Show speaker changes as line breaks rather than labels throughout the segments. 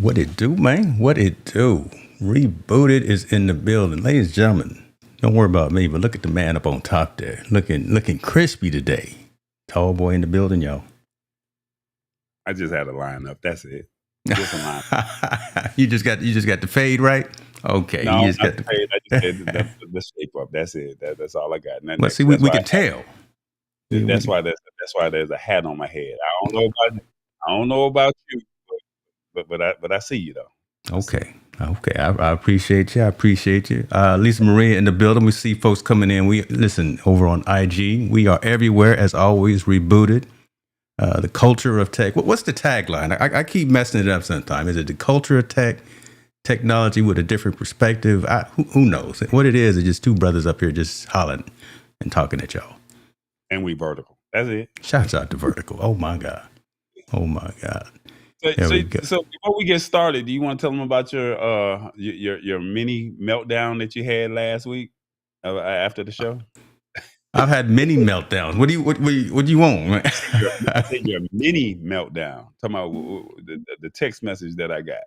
What it do, man? What it do? Rebooted is in the building, ladies and gentlemen. Don't worry about me, but look at the man up on top there, looking crispy today. Tall boy in the building, y'all.
I just had a lineup. That's it. Just a lineup.
you just got the fade right. Okay,
No,
you just
not
got
the fade. I just said
the.
the shape up. That's it. That's all I got.
Well, see, we can tell.
That's why there's a hat on my head. I don't know about you, but I see you though.
Okay. Okay. I appreciate you. I appreciate you. Lisa Maria in the building. We see folks coming in. We listen over on IG. We are everywhere as always. Rebooted. The culture of tech. What's the tagline? I keep messing it up sometimes. Is it the culture of tech? Technology with a different perspective? Who knows? What it is just two brothers up here just hollering and talking at y'all.
And we vertical. That's it.
Shouts out to Vertical. Oh my God. Oh my God.
So before we get started, do you want to tell them about your mini meltdown that you had last week after the show?
I've had many meltdowns. What do you want, man?
Your mini meltdown. Talking about the text message that I got.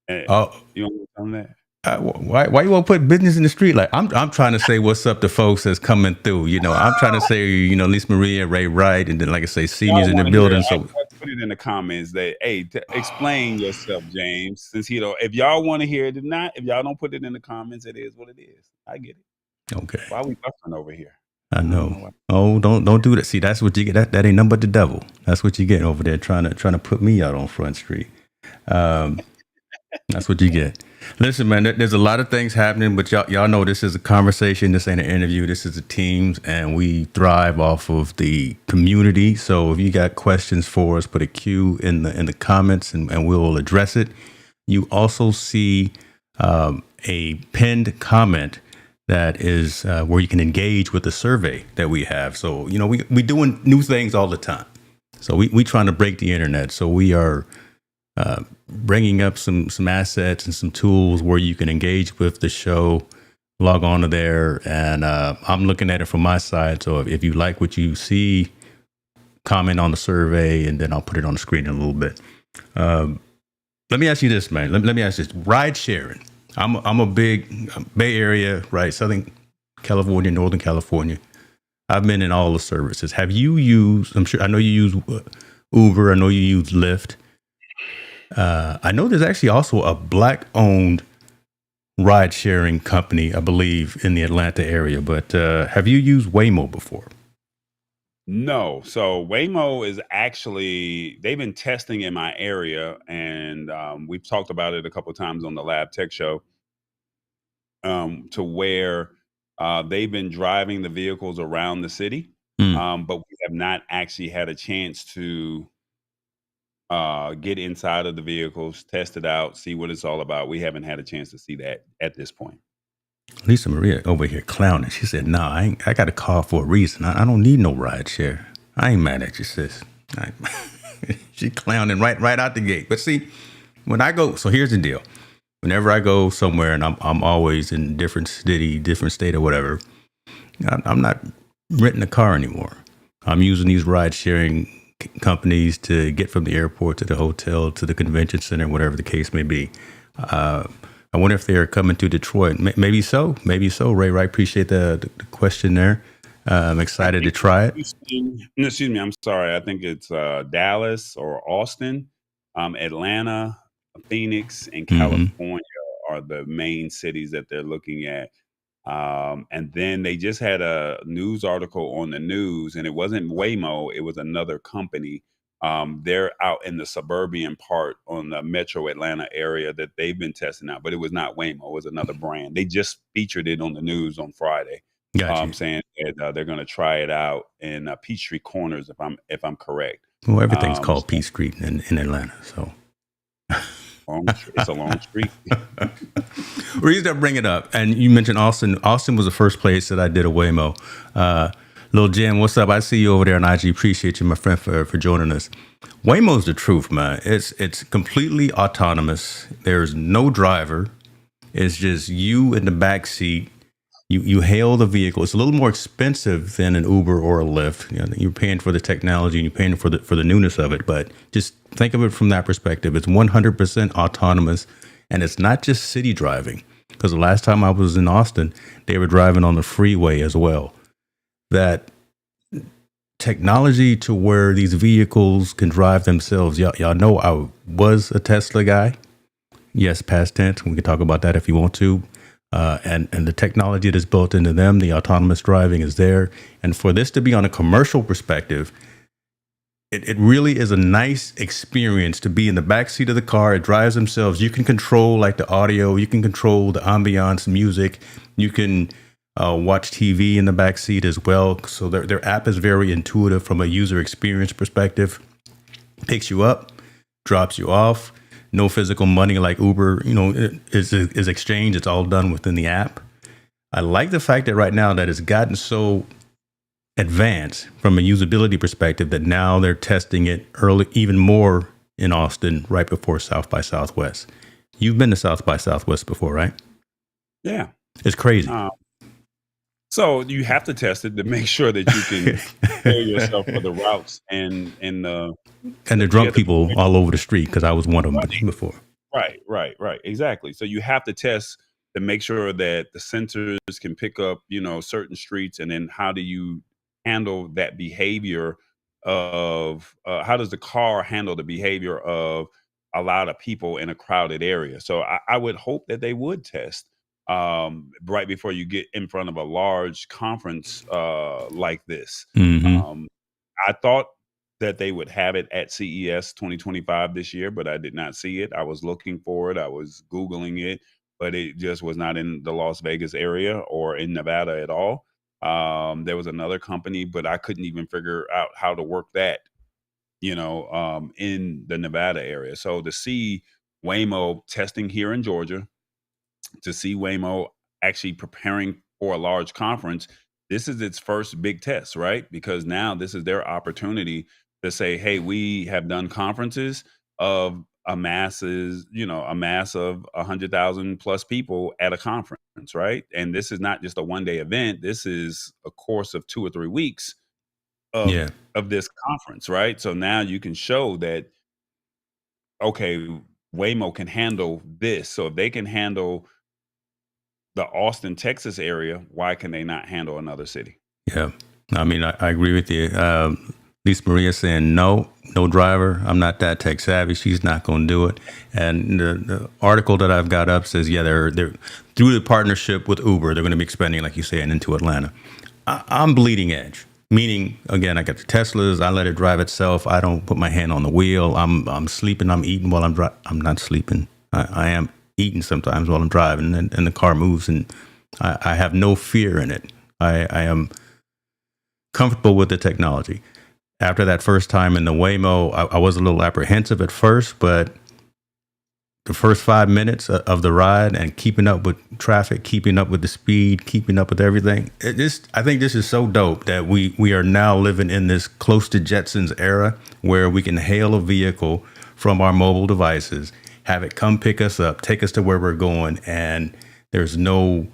You want to tell them that?
Why you want to put business in the street? Like I'm trying to say what's up to folks that's coming through. I'm trying to say Lisa Maria, Ray Wright, and then like I say, seniors in the building. So
put it in the comments that explain yourself, James. Since if y'all want to hear it, if y'all don't put it in the comments, it is what it is. I get it.
Okay.
Why are we buffering over here?
I know. Oh, don't do that. See, that's what you get. That ain't nothing but the devil. That's what you get over there trying to put me out on Front Street. That's what you get. Listen, man, there's a lot of things happening, but y'all know this is a conversation. This ain't an interview. This is a teams, and we thrive off of the community. So if you got questions for us, put a Q in the comments, and we'll address it. You also see a pinned comment that is where you can engage with the survey that we have. So we doing new things all the time. So we trying to break the internet. So we are bringing up some assets and some tools where you can engage with the show, log on to there. And I'm looking at it from my side. So if you like what you see, comment on the survey, and then I'll put it on the screen in a little bit. Let me ask you this, man. Let me ask you this. Ride sharing. I'm a big Bay Area, right? Southern California, Northern California. I've been in all the services. Have you used, I know you use Uber. I know you use Lyft. I know there's actually also a Black-owned ride-sharing company, I believe, in the Atlanta area. But have you used Waymo before?
No. So Waymo is actually, they've been testing in my area, and we've talked about it a couple of times on the Lab Tech Show, to where they've been driving the vehicles around the city, but we have not actually had a chance to get inside of the vehicles, test it out, see what it's all about. We haven't had a chance to see that at this point.
Lisa Maria over here clowning. She said, "Nah, I got a car for a reason. I don't need no ride share. I ain't mad at you, sis." She clowning right out the gate. But see, when I go, so here's the deal. Whenever I go somewhere, and I'm always in a different city, different state or whatever, I'm not renting a car anymore. I'm using these ride sharing companies to get from the airport to the hotel to the convention center, whatever the case may be. I wonder if they're coming to Detroit. Maybe so. Ray, I appreciate the question there. I'm excited to try it.
Excuse me. I'm sorry. I think it's Dallas or Austin, Atlanta, Phoenix, and California are the main cities that they're looking at. And then they just had a news article on the news, and it wasn't Waymo, it was another company. They're out in the suburban part on the metro Atlanta area that they've been testing out, but it was not Waymo, it was another brand. They just featured it on the news on Friday.
Gotcha.
Saying that they're going to try it out in Peachtree Corners, if I'm correct.
Well, everything's called Peachtree in Atlanta, so.
It's a long street.
Reason I bring it up, and you mentioned Austin. Austin was the first place that I did a Waymo. Lil Jim, what's up? I see you over there on IG. Appreciate you, my friend, for joining us. Waymo's the truth, man. It's completely autonomous. There's no driver. It's just you in the back seat, You hail the vehicle. It's a little more expensive than an Uber or a Lyft. You're paying for the technology and you're paying for the newness of it. But just think of it from that perspective. It's 100% autonomous, and it's not just city driving. Because the last time I was in Austin, they were driving on the freeway as well. That technology to where these vehicles can drive themselves. Y'all know I was a Tesla guy. Yes, past tense. We can talk about that if you want to. And the technology that is built into them, the autonomous driving is there. And for this to be on a commercial perspective, it really is a nice experience to be in the back seat of the car. It drives themselves. You can control like the audio. You can control the ambiance, music. You can watch TV in the back seat as well. So their app is very intuitive from a user experience perspective. Picks you up, drops you off. No physical money like Uber, is exchanged. It's all done within the app. I like the fact that right now that it's gotten so advanced from a usability perspective that now they're testing it early, even more in Austin, right before South by Southwest. You've been to South by Southwest before, right?
Yeah.
It's crazy.
So you have to test it to make sure that you can prepare yourself for the routes and
the drunk people all over the street, because I was one of them before.
Right. Exactly. So you have to test to make sure that the sensors can pick up, certain streets, and then how do you handle that behavior of how does the car handle the behavior of a lot of people in a crowded area? So I would hope that they would test right before you get in front of a large conference like this.
Mm-hmm.
I thought that they would have it at CES 2025 this year, but I did not see it. I was looking for it. I was Googling it, but it just was not in the Las Vegas area or in Nevada at all. There was another company, but I couldn't even figure out how to work that, in the Nevada area. So to see Waymo testing here in Georgia, to see Waymo actually preparing for a large conference, this is its first big test, right? Because now this is their opportunity to say, hey, we have done conferences of a masses, a mass of 100,000 plus people at a conference, right? And this is not just a one-day event. This is a course of 2 or 3 weeks of
Yeah.
of this conference, right? So now you can show that, okay, Waymo can handle this. So if they can handle the Austin, Texas area, why can they not handle another city?
Yeah. I mean, I agree with you. Lisa Maria saying no driver. I'm not that tech savvy. She's not going to do it. And the article that I've got up says, yeah, they're through the partnership with Uber, they're going to be expanding, like you said, into Atlanta. I'm bleeding edge, meaning again, I got the Teslas. I let it drive itself. I don't put my hand on the wheel. I'm sleeping. I'm eating while I'm driving. I'm not sleeping. I am eating sometimes while I'm driving, and the car moves, and I have no fear in it. I am comfortable with the technology. After that first time in the Waymo, I was a little apprehensive at first, but the first 5 minutes of the ride and keeping up with traffic, keeping up with the speed, keeping up with everything, I think this is so dope that we are now living in this close to Jetsons era where we can hail a vehicle from our mobile devices, have it come pick us up, take us to where we're going, and there's no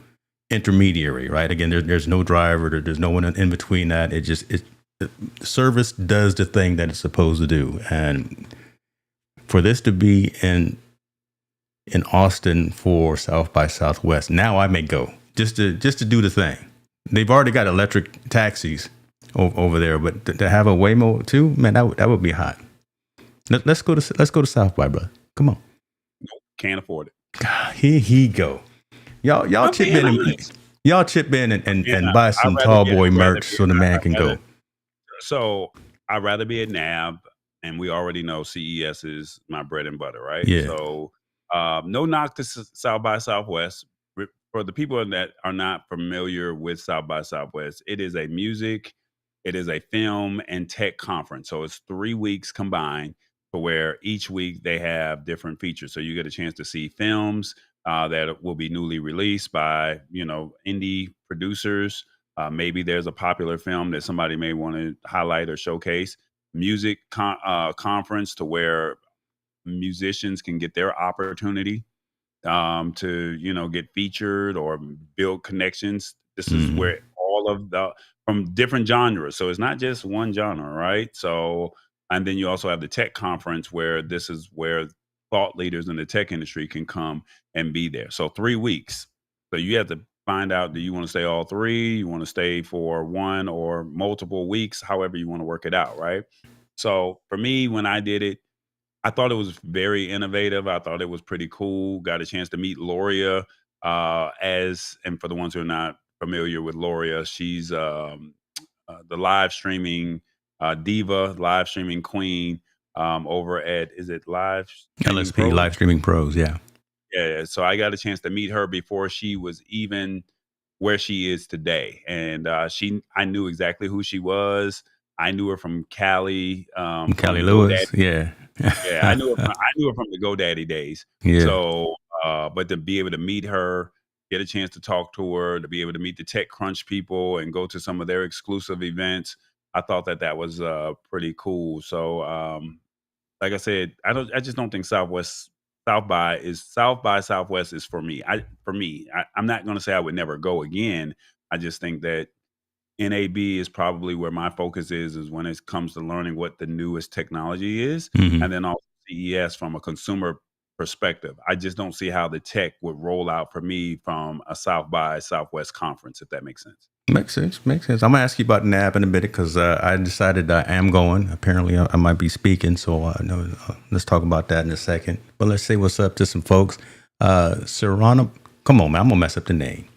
intermediary, right? Again, there's no driver, there's no one in between that. Service does the thing that it's supposed to do, and for this to be in Austin for South by Southwest, now I may go just to do the thing. They've already got electric taxis over there, but to have a Waymo too, man, that would be hot. Let's go to South by, brother. Come on.
Can't afford it.
God, here he go. Y'all chip in and buy some tall boy merch so the man can go.
So I'd rather be at NAB, and we already know CES is my bread and butter, right?
Yeah.
So no knock to South by Southwest. For the people that are not familiar with South by Southwest, it is a music, it is a film and tech conference. So it's 3 weeks combined, for where each week they have different features. So you get a chance to see films that will be newly released by indie producers. Maybe there's a popular film that somebody may want to highlight or showcase. Music conference, to where musicians can get their opportunity to get featured or build connections This is where all of the from different genres. So it's not just one genre, right? So, and then you also have the tech conference where this is where thought leaders in the tech industry can come and be there. So 3 weeks. So you have to find out, do you want to stay all three? You want to stay for one or multiple weeks, however you want to work it out, right? So for me, when I did it, I thought it was very innovative. I thought it was pretty cool. Got a chance to meet Loria and for the ones who are not familiar with Loria, she's the live streaming diva, live streaming queen over at, is it Live Streaming
LSP,
Pro?
Live Streaming Pros, yeah.
Yeah, so I got a chance to meet her before she was even where she is today, and I knew exactly who she was. I knew her from Cali,
Callie
from
Lewis,
GoDaddy.
yeah.
Yeah, I knew her from the GoDaddy days.
Yeah.
So, but to be able to meet her, get a chance to talk to her, to be able to meet the TechCrunch people and go to some of their exclusive events, I thought that was pretty cool. So, like I said, I just don't think South by Southwest is for me. I'm not going to say I would never go again. I just think that NAB is probably where my focus is when it comes to learning what the newest technology is, and then also CES from a consumer perspective. I just don't see how the tech would roll out for me from a South by Southwest conference, if that makes sense.
Makes sense. I'm going to ask you about NAB in a minute because I decided I am going. Apparently, I might be speaking. So let's talk about that in a second. But let's say what's up to some folks. Serrano, come on, man. I'm going to mess up the name.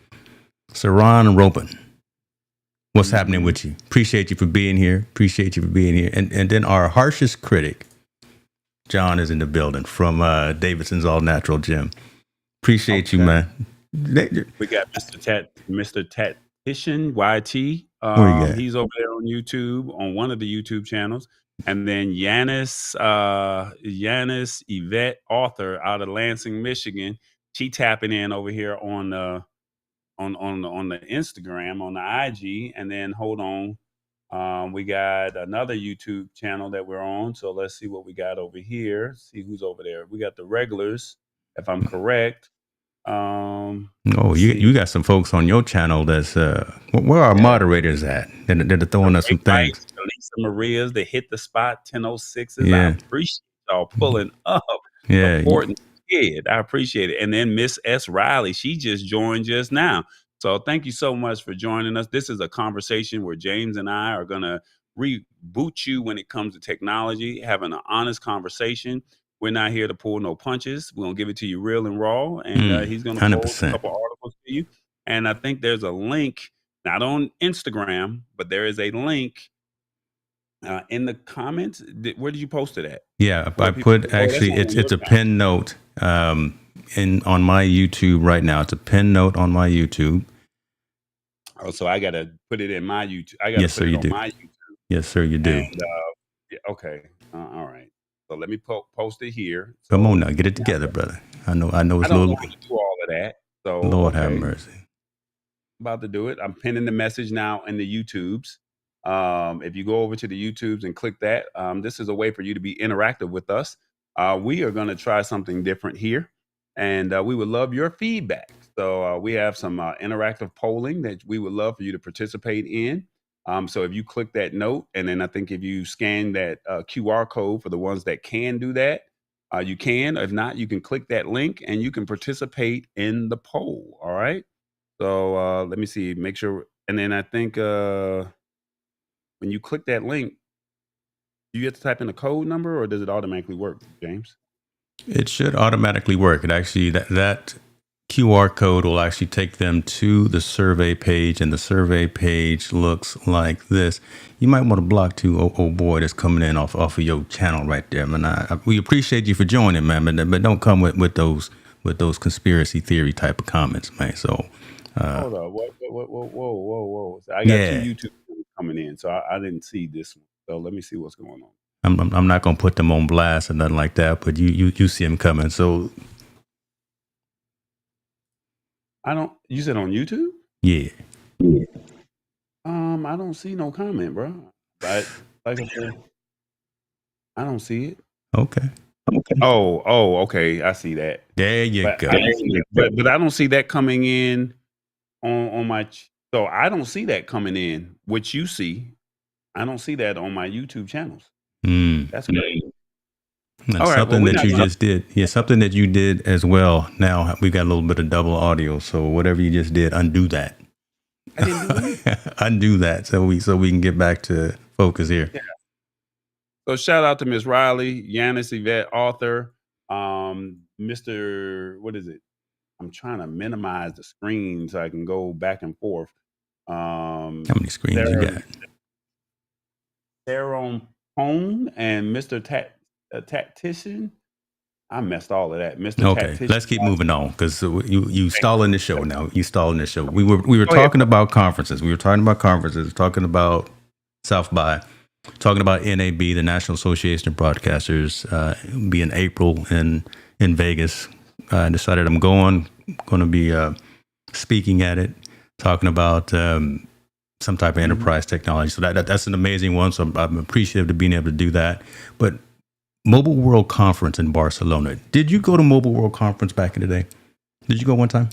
Saran Robin. What's happening with you? Appreciate you for being here. And then our harshest critic, John, is in the building from Davidson's All Natural Gym. Appreciate you, man.
We got Mr. Tactician YT. He's over there on YouTube, on one of the YouTube channels. And then Yanis Yvette, author out of Lansing, Michigan. She tapping in over here on the Instagram, on the IG. And then hold on. We got another YouTube channel that we're on. So let's see what we got over here. See who's over there. We got the regulars, if I'm correct.
You got some folks on your channel that's where are moderators at? They're throwing us some things.
Lisa Maria's, they hit the spot 10:06s. I appreciate y'all pulling up.
Yeah,
important kid. I appreciate it. And then Miss S. Riley, she just joined just now. So thank you so much for joining us. This is a conversation where James and I are gonna reboot you when it comes to technology, having an honest conversation. We're not here to pull no punches. We're going to give it to you real and raw. And he's going to post a couple articles to you. And I think there's a link, not on Instagram, but there is a link in the comments. Where did you post it at?
Yeah, I put, actually, it's a pinned note on my YouTube right now. It's a pinned note on my YouTube.
Oh, so I got to put it in my YouTube. I got to put it on my YouTube.
Yes, sir, you do.
And, okay. All right. So let me post it here. So,
come on now, get it together, brother. I know it's
I don't
little.
know how to do all of that. So
Lord have mercy.
About to do it. I'm pinning the message now in the YouTubes. If you go over to the YouTubes and click that, this is a way for you to be interactive with us. We are going to try something different here, and we would love your feedback. So we have some interactive polling that we would love for you to participate in. So if you click that note, and then I think if you scan that QR code for the ones that can do that, you can. If not, you can click that link and you can participate in the poll. All right. So let me see, make sure. And then I think when you click that link, do you have to type in a code number or does it automatically work, James?
It should automatically work. It actually, that QR code will actually take them to the survey page, and the survey page looks like this. You might want to block too, oh boy, that's coming in off of your channel right there, man. We appreciate you for joining, man, but don't come with those conspiracy theory type of comments, man. So
hold on, whoa. So I got two YouTube coming in, so I didn't see this one. So let me see what's going on.
I'm not gonna put them on blast or nothing like that, but you see them coming. So
you said on YouTube?
Yeah.
I don't see no comment, bro. But like I said, I don't see it.
Okay.
Oh, okay. I see that.
There you go.
But I don't see that coming in on my. So I don't see that coming in, which you see. I don't see that on my YouTube channels.
Mm.
That's great.
And
All right. Well,
something
we're
that
not
you
gonna.
just did. Yeah, something that you did as well. Now we got a little bit of double audio. So whatever you just did, undo that.
I didn't do anything.
Undo that so we can get back to focus here.
Yeah. So shout out to Miss Riley, Yanis Yvette, author, Mr. What is it? I'm trying to minimize the screen so I can go back and forth.
How many screens you
Sarah
got?
Sarah Hone and Mr. Tactician. I messed all of that. Mr.
Okay,
Tactician.
let's keep moving on because you
Thank
stalling the show now. You stalling the show. We were
Go ahead.
talking about conferences. We were talking about conferences. Talking about South by. Talking about NAB, the National Association of Broadcasters, be in April in Vegas. I decided I'm going to be speaking at it, talking about some type of enterprise technology. So that's an amazing one. So I'm appreciative of being able to do that. But Mobile World Conference in Barcelona. Did you go to Mobile World Conference back in the day? Did you go one time?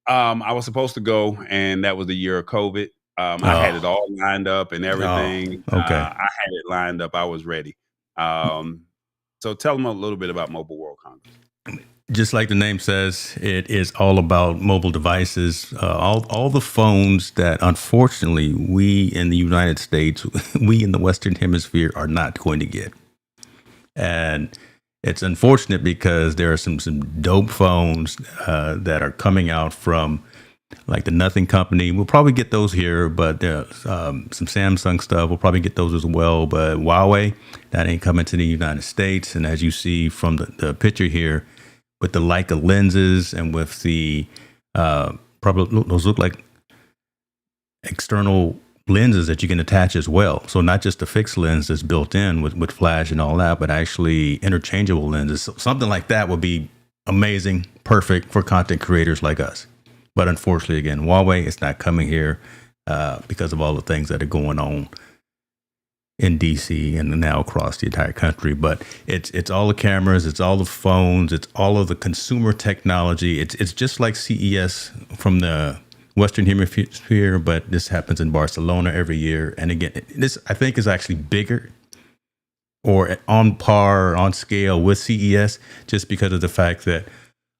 I was supposed to go, and that was the year of COVID. I had it all lined up and everything.
Okay.
I had it lined up. I was ready. So tell them a little bit about Mobile World Congress.
Just like the name says, it is all about mobile devices, all the phones that unfortunately we in the United States, we in the Western Hemisphere are not going to get. And it's unfortunate because there are some dope phones that are coming out from like the Nothing Company. We'll probably get those here, but there's some Samsung stuff. We'll probably get those as well. But Huawei, that ain't coming to the United States. And as you see from the picture here, with the Leica lenses and with the probably those look like external lenses that you can attach as well. So not just the fixed lens that's built in with flash and all that, but actually interchangeable lenses. So something like that would be amazing, perfect for content creators like us. But unfortunately, again, Huawei is not coming here because of all the things that are going on in DC and now across the entire country. But it's all the cameras, it's all the phones, it's all of the consumer technology. It's just like CES from the Western Hemisphere, but this happens in Barcelona every year. And again, this I think is actually bigger or on par, on scale with CES, just because of the fact that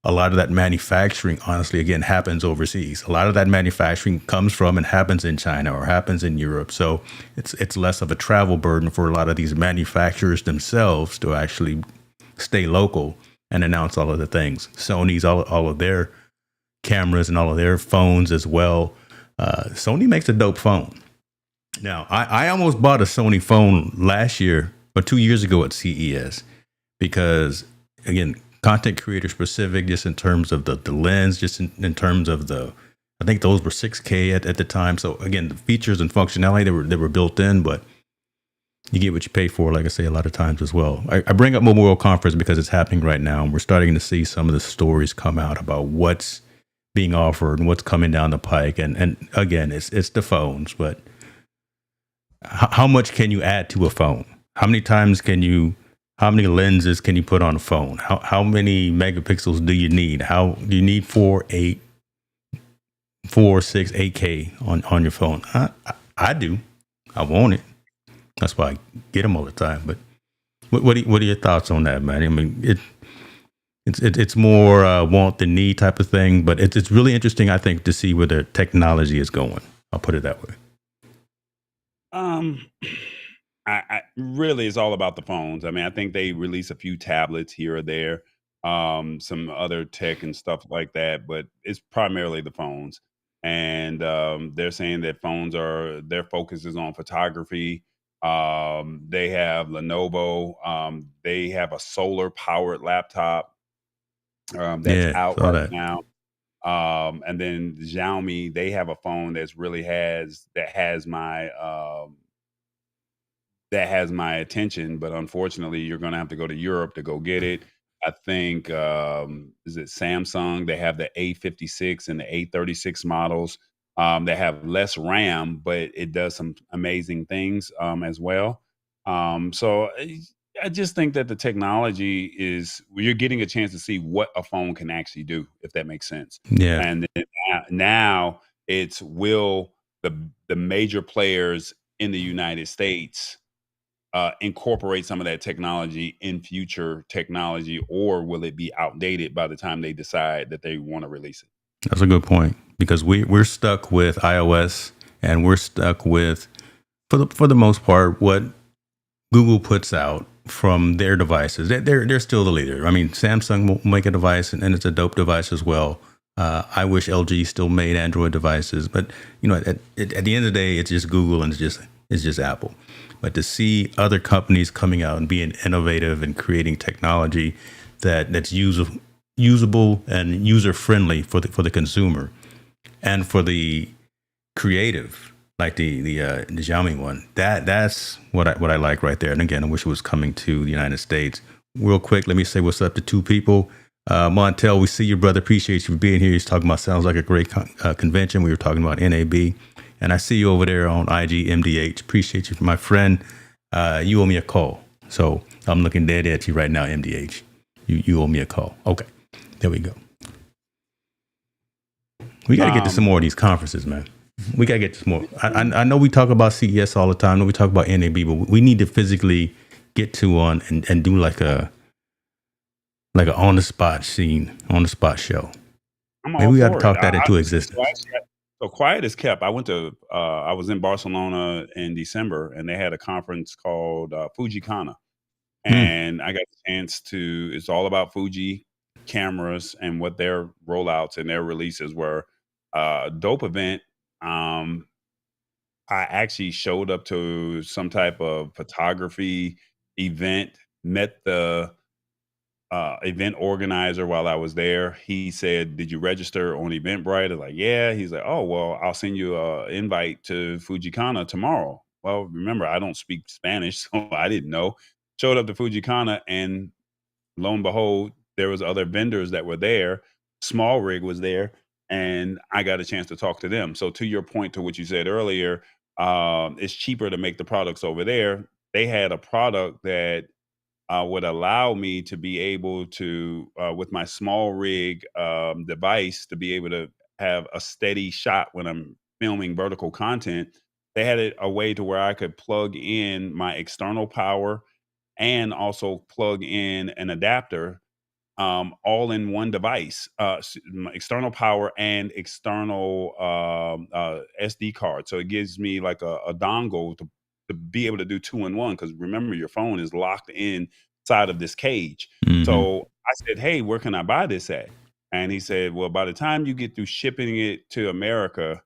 a lot of that manufacturing, honestly, again, happens overseas. A lot of that manufacturing comes from and happens in China or happens in Europe. So it's less of a travel burden for a lot of these manufacturers themselves to actually stay local and announce all of the things. Sony's all of their cameras and all of their phones as well. Sony makes a dope phone. Now, I almost bought a Sony phone last year or 2 years ago at CES because, again, content creator specific, just in terms of the lens, just in terms of I think those were 6K at the time. So again, the features and functionality they were built in, but you get what you pay for, like I say a lot of times as well. I bring up Mobile World Conference because it's happening right now, and we're starting to see some of the stories come out about what's being offered and what's coming down the pike. And again, it's the phones, but how much can you add to a phone? How many lenses can you put on a phone? How many megapixels do you need? Do you need 4, 8, 4, 6, 8K on your phone? I do. I want it. That's why I get them all the time. But what are your thoughts on that, man? I mean, it's more want than need type of thing, but it's really interesting, I think, to see where the technology is going. I'll put it that way.
I really, it's all about the phones. I mean, I think they release a few tablets here or there, some other tech and stuff like that, but it's primarily the phones. And they're saying that their focus is on photography. They have Lenovo. They have a solar powered laptop that's
Yeah,
out
saw
right
that.
now. And then Xiaomi, they have a phone that has my attention, but unfortunately, you're going to have to go to Europe to go get it. I think is it Samsung? They have the A56 and the A36 models. They have less RAM, but it does some amazing things as well. So I just think that the technology you're getting a chance to see what a phone can actually do, if that makes sense.
Yeah.
And then now it's will the major players in the United States incorporate some of that technology in future technology, or will it be outdated by the time they decide that they want to release it?
That's a good point because we're stuck with iOS and we're stuck with for the most part what Google puts out from their devices. They're still the leader. I mean, Samsung will make a device and it's a dope device as well. I wish LG still made Android devices, but you know, at the end of the day, it's just Google and it's just Apple. But to see other companies coming out and being innovative and creating technology that's usable and user friendly for the consumer and for the creative, like the Xiaomi one. That's what I like right there. And again, I wish it was coming to the United States. Real quick, let me say what's up to two people. Montel, we see you, brother. Appreciate you for being here. He's talking about sounds like a great convention. We were talking about NAB, and I see you over there on IG MDH. Appreciate you, my friend. You owe me a call, so I'm looking dead at you right now, MDH. You owe me a call. Okay, there we go. We got to get to some more of these conferences, man. We got to get to some more. I know we talk about CES all the time. I know we talk about NAB, but we need to physically get to one and do like a on the spot scene, on the spot show. Maybe we got to talk that into existence.
So quiet is kept. I was in Barcelona in December, and they had a conference called Fujikana, and I got a chance to. It's all about Fuji cameras and what their rollouts and their releases were. Dope event. I actually showed up to some type of photography event, met the event organizer while I was there. He said, "Did you register on Eventbrite?" I was like, "Yeah." He's like, "Oh, well, I'll send you an invite to Fujikana tomorrow." Well, remember, I don't speak Spanish, so I didn't know. Showed up to Fujikana, and lo and behold, there was other vendors that were there. Small Rig was there, and I got a chance to talk to them. So to your point, to what you said earlier, it's cheaper to make the products over there. They had a product that would allow me to be able to, with my Small Rig device, to be able to have a steady shot when I'm filming vertical content. They had a way to where I could plug in my external power and also plug in an adapter, all in one device, external power and external SD card. So it gives me like a dongle to be able to do 2-in-1. Because remember, your phone is locked inside of this cage.
Mm-hmm.
So I said, "Hey, where can I buy this at?" And he said, "Well, by the time you get through shipping it to America,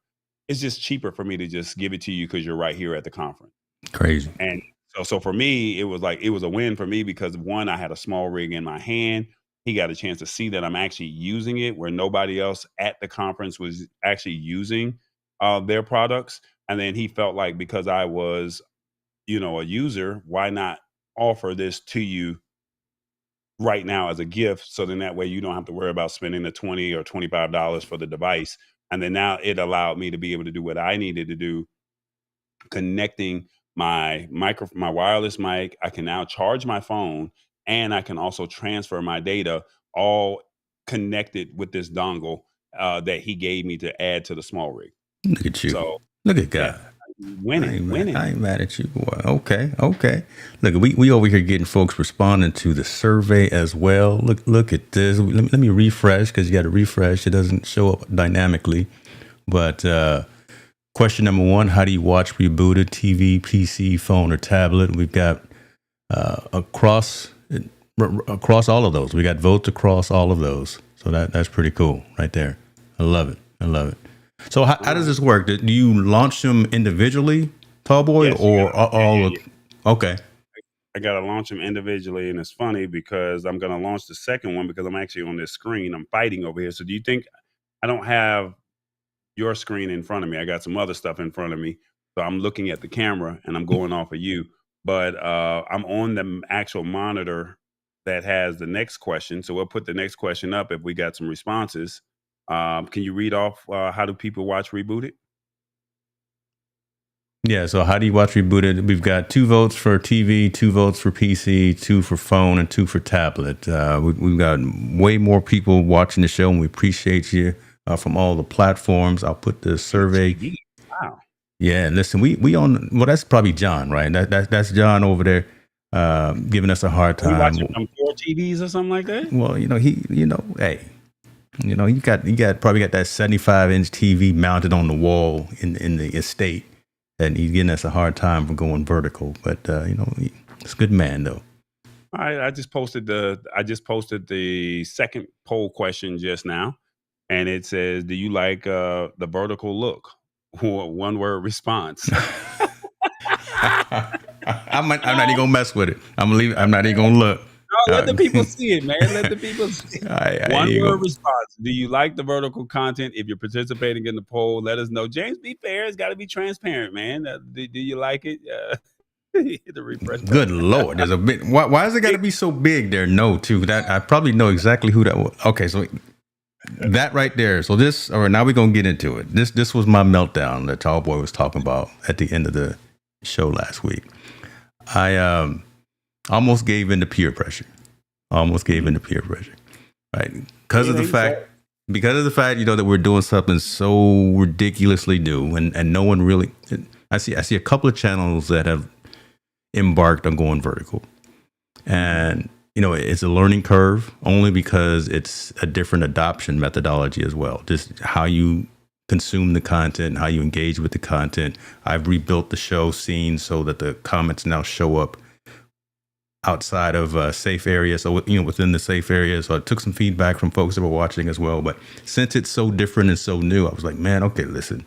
it's just cheaper for me to just give it to you because you're right here at the conference."
Crazy.
And so for me, it was a win for me because, one, I had a Small Rig in my hand. He got a chance to see that I'm actually using it where nobody else at the conference was actually using their products. And then he felt like, because I was, a user, why not offer this to you right now as a gift? So then that way you don't have to worry about spending the $20 or $25 for the device. And then now it allowed me to be able to do what I needed to do, connecting my wireless mic. I can now charge my phone, and I can also transfer my data, all connected with this dongle that he gave me to add to the Small Rig.
Look at you.
So
look at God.
Yeah, winning.
I ain't mad at you, boy. Okay. Look, we over here getting folks responding to the survey as well. Look at this. Let me refresh, because you got to refresh. It doesn't show up dynamically. But question number 1: how do you watch Rebooted? TV, PC, phone, or tablet? We've got across all of those. We got votes across all of those. So that's pretty cool right there. I love it. So how does this work? Do you launch them individually, Tallboy,
Yes,
or all? Okay.
I got to launch them individually, and it's funny because I'm going to launch the second one because I'm actually on this screen. I'm fighting over here. So do you think I don't have your screen in front of me? I got some other stuff in front of me. So I'm looking at the camera and I'm going off of you. But I'm on the actual monitor that has the next question. So we'll put the next question up if we got some responses. Can you read off how do people watch Rebooted?
Yeah, so how do you watch Rebooted? We've got 2 votes for TV, 2 votes for PC, 2 for phone, and 2 for tablet. We've got way more people watching the show, and we appreciate you from all the platforms. I'll put the survey.
Wow.
Yeah, listen, we on. Well, that's probably John, right? That's John over there, giving us a hard
Are we watching
time.
from 4 TVs or something like that?
Well, hey, you got probably got that 75-inch TV mounted on the wall in the estate, and he's giving us a hard time for going vertical. But it's a good man though.
All right, I just posted the second poll question just now, and it says, "Do you like the vertical look?" One word response.
I'm not even gonna mess with it. I'm gonna leave. I'm not even gonna look.
No, let the people see it, man. Let the people see it.
I
One
ain't
word
gonna.
response. Do you like the vertical content? If you're participating in the poll, let us know. James, be fair. It's got to be transparent, man. Do you like it? Hit the refresh
Good
button.
lord, there's a bit. Why is it got to be so big there? No, too. That I probably know exactly who that was. Okay, so that right there. So this. All right, now we're gonna get into it. This was my meltdown that Tall Boy was talking about at the end of the show last week. I almost gave in to peer pressure. Almost gave in to peer pressure, right? Because of the fact that we're doing something so ridiculously new, and no one really. I see a couple of channels that have embarked on going vertical, and it's a learning curve only because it's a different adoption methodology as well. Just how you consume the content, how you engage with the content. I've rebuilt the show scene so that the comments now show up outside of safe areas, so within the safe area. So I took some feedback from folks that were watching as well. But since it's so different and so new, I was like, man, okay, listen,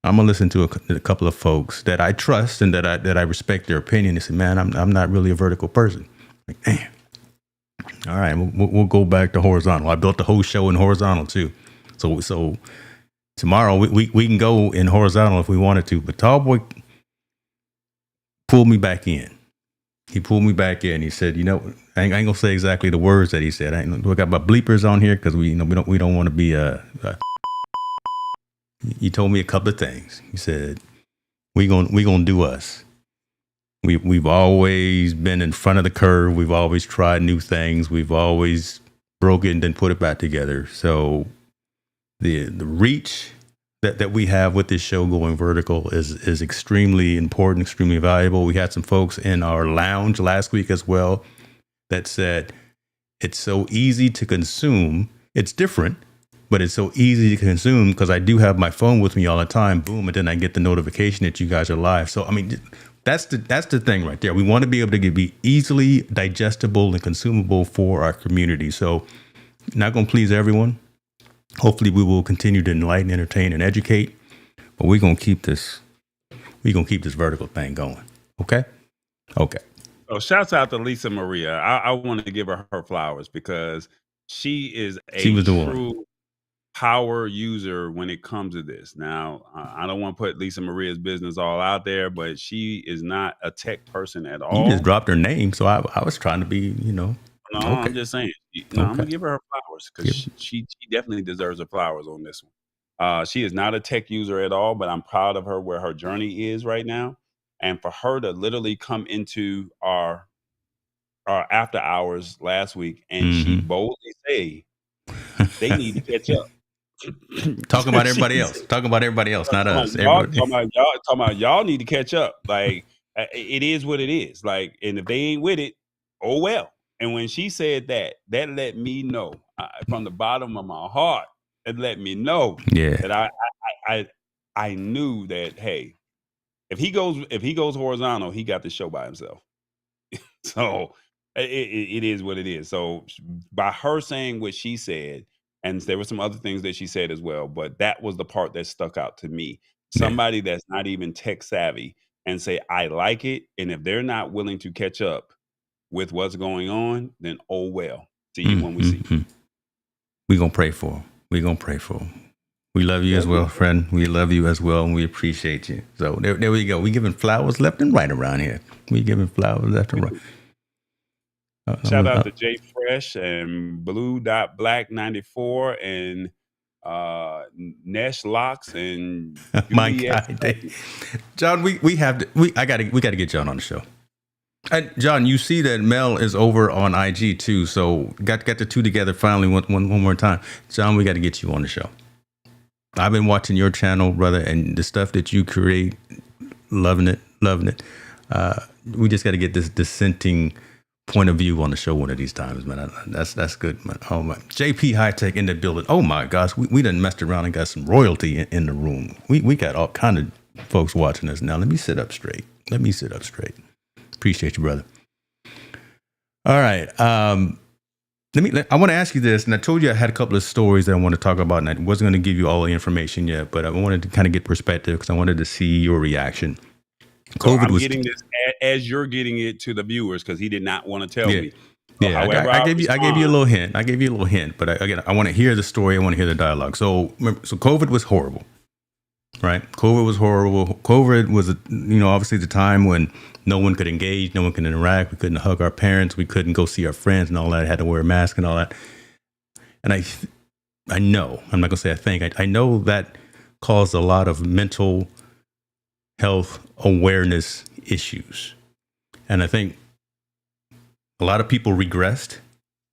I'm gonna listen to a couple of folks that I trust and that I respect their opinion. They said, man, I'm not really a vertical person. Like, damn. All right, we'll go back to horizontal. I built the whole show in horizontal too. So tomorrow we can go in horizontal if we wanted to. But Tallboy pulled me back in. He pulled me back in. He said, I ain't gonna say exactly the words that he said. We got my bleepers on here because we don't want to be He told me a couple of things. He said, we gonna do us. We've always been in front of the curve. We've always tried new things. We've always broke it and then put it back together. So the reach that we have with this show going vertical is extremely important, extremely valuable. We had some folks in our lounge last week as well that said it's so easy to consume. It's different, but it's so easy to consume because I do have my phone with me all the time. Boom, and then I get the notification that you guys are live. So I mean, that's the thing right there. We want to be able to be easily digestible and consumable for our community. So not going to please everyone. Hopefully we will continue to enlighten, entertain, and educate, but we're going to keep this vertical thing going. Okay.
So shouts out to Lisa Maria. I want to give her flowers because she is
She was the
true
one.
power user when it comes to this. Now, I don't want to put Lisa Maria's business all out there, but she is not a tech person at all.
You just dropped her name, so I was trying to be,
No,
okay.
I'm just saying. I'm
Okay.
gonna give her flowers because she definitely deserves her flowers on this one. She is not a tech user at all, but I'm proud of her where her journey is right now, and for her to literally come into our after hours last week and she boldly say they need to catch up.
Talking about everybody else. Talking about everybody else, not us.
Talking about y'all need to catch up. Like it is what it is. Like, and if they ain't with it, oh well. And when she said that let me know from the bottom of my heart. It let me know that I knew that, hey, if he goes horizontal, he got the show by himself. So it is what it is. So by her saying what she said, and there were some other things that she said as well, but that was the part that stuck out to me. Somebody that's not even tech savvy and say, I like it. And if they're not willing to catch up with what's going on, then oh well. See you when we see you.
We're going to pray for him. We're going to pray for him. We love you as well, friend. We love you as well, and we appreciate you. So there we go. We giving flowers left and right around here. We giving flowers left and right.
Shout out to Jay Fresh and Blue Black 94 and Nesh Locks and
my guy, John. We gotta get John on the show. And John, you see that Mel is over on IG too. So got the two together finally one more time. John, we got to get you on the show. I've been watching your channel, brother, and the stuff that you create, loving it, loving it. We just got to get this dissenting point of view on the show one of these times, man. That's good, man. Oh my, JP High Tech in the building. Oh my gosh, we done messed around and got some royalty in the room. We got all kind of folks watching us now. Let me sit up straight. Let me sit up straight. Appreciate you, brother. All right. I want to ask you this, and I told you I had a couple of stories that I want to talk about, and I wasn't going to give you all the information yet, but I wanted to kind of get perspective because I wanted to see your reaction.
So I'm getting this as you're getting it to the viewers because he did not want to tell me.
So however, I gave you a little hint. I gave you a little hint, but again, I want to hear the story. I want to hear the dialogue. So COVID was horrible, right? COVID was horrible. COVID was, obviously the time when no one could engage, no one could interact. We couldn't hug our parents. We couldn't go see our friends and all that. Had to wear a mask and all that. And I know, I'm not going to say I think, I know that caused a lot of mental health awareness issues. And I think a lot of people regressed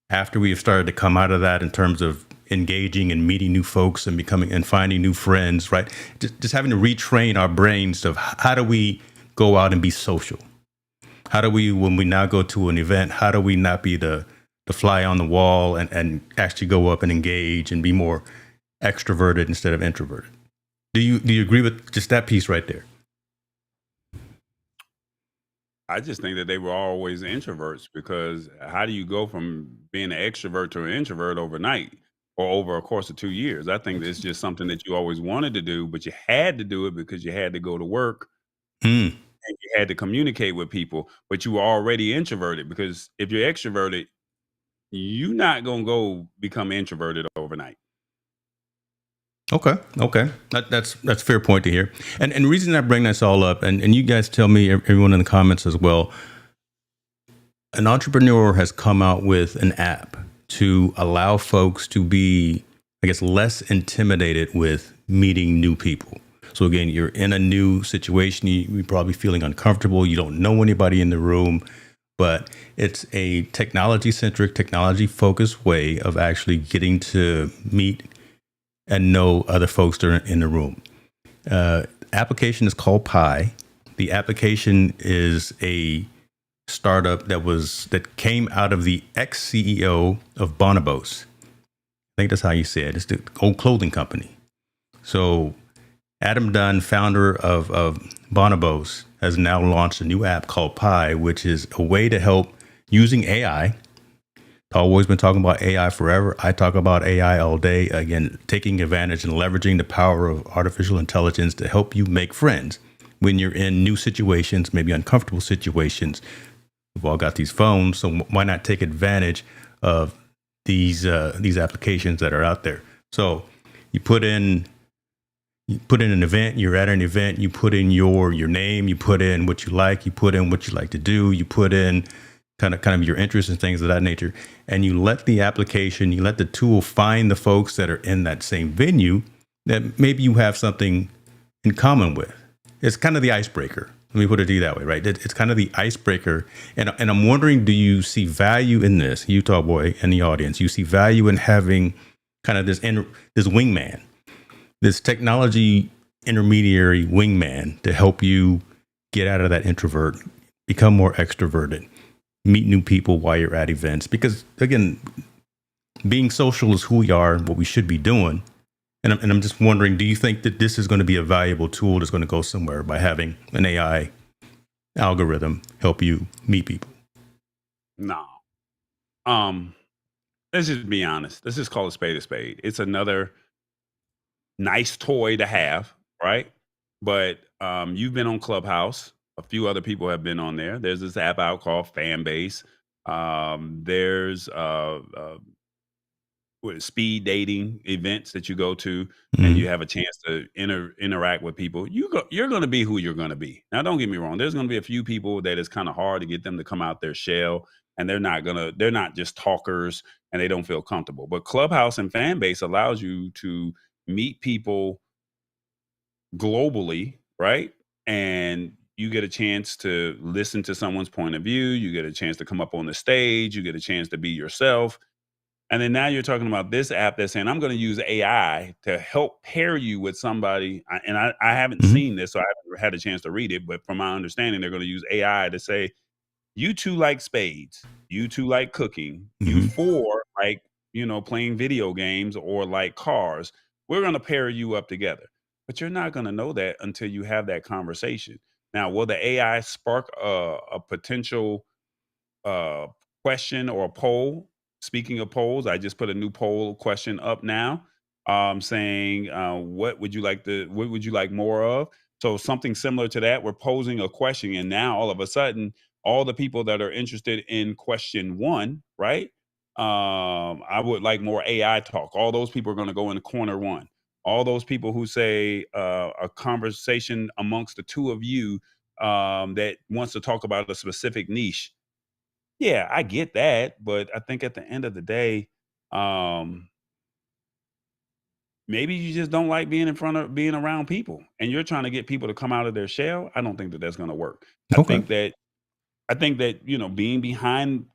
after we have started to come out of that in terms of engaging and meeting new folks and becoming and finding new friends, right? Just having to retrain our brains of how do we go out and be social? How do we, when we now go to an event, how do we not be the fly on the wall and actually go up and engage and be more extroverted instead of introverted? Do you agree with just that piece right there?
I just think that they were always introverts because how do you go from being an extrovert to an introvert overnight or over a course of 2 years? I think it's just something that you always wanted to do, but you had to do it because you had to go to work and you had to communicate with people, but you were already introverted because if you're extroverted, you're not going to go become introverted overnight.
Okay. That's a fair point to hear. And the reason I bring this all up, and you guys tell me, everyone in the comments as well, an entrepreneur has come out with an app to allow folks to be, I guess, less intimidated with meeting new people. So again, you're in a new situation, you're probably feeling uncomfortable, you don't know anybody in the room, but it's a technology-centric, technology-focused way of actually getting to meet and know other folks that are in the room. Application is called Pi. The application is a startup that came out of the ex-CEO of Bonobos. I think that's how you say it. It's the old clothing company. So Adam Dunn, founder of Bonobos, has now launched a new app called Pi, which is a way to help using AI. I've always been talking about AI forever. I talk about AI all day. Again, taking advantage and leveraging the power of artificial intelligence to help you make friends when you're in new situations, maybe uncomfortable situations. We've all got these phones, so why not take advantage of these applications that are out there? So you put in an event, you're at an event, you put in your name, you put in what you like to do, you put in kind of your interests and things of that nature, and you let the tool find the folks that are in that same venue that maybe you have something in common with. It's kind of the icebreaker. Let me put it to you that way, right? It's kind of the icebreaker. And I'm wondering, do you see value in this, Utah boy and the audience? You see value in having kind of this wingman, this technology intermediary wingman to help you get out of that introvert, become more extroverted, meet new people while you're at events? Because again, being social is who we are, what we should be doing. And I'm just wondering, do you think that this is going to be a valuable tool that's going to go somewhere by having an AI algorithm help you meet people?
No. Let's just be honest. Let's just call a spade a spade. It's another nice toy to have, right? But you've been on Clubhouse. A few other people have been on there. There's this app out called Fanbase. There's speed dating events that you go to, and you have a chance to interact with people. You're going to be who you're going to be. Now, don't get me wrong. There's going to be a few people that it's kind of hard to get them to come out their shell, and they're not just talkers, and they don't feel comfortable. But Clubhouse and Fanbase allows you to meet people globally, right? And you get a chance to listen to someone's point of view. You get a chance to come up on the stage. You get a chance to be yourself. And then now you're talking about this app that's saying, I'm going to use AI to help pair you with somebody. I haven't
Hmm.
seen this, so I haven't had a chance to read it. But from my understanding, they're going to use AI to say, you two like spades, you two like cooking, you
Hmm.
four like, playing video games or like cars. We're going to pair you up together. But you're not going to know that until you have that conversation. Now, will the AI spark a potential uh, question or a poll? Speaking of polls, I just put a new poll question up now, saying, what would you like more of? So something similar to that. We're posing a question, and now all of a sudden, all the people that are interested in question one, right? I would like more AI talk. All those people are going to go in corner one. All those people who say a conversation amongst the two of you that wants to talk about a specific niche. Yeah, I get that, but I think at the end of the day, um, maybe you just don't like being around people, and you're trying to get people to come out of their shell. I don't think that that's going to work. I
Okay.
think that I think that being behind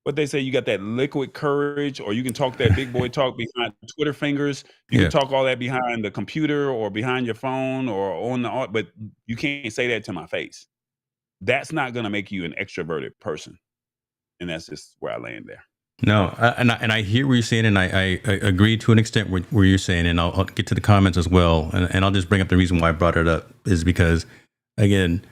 what they say, you got that liquid courage, or you can talk that big boy talk behind Twitter fingers. You can
Yeah.
talk all that behind the computer or behind your phone or on but you can't say that to my face. That's not going to make you an extroverted person, and that's just where I land there.
No, and I hear what you're saying, and I agree to an extent where you're saying, and I'll get to the comments as well, and I'll just bring up the reason why I brought it up is because, again,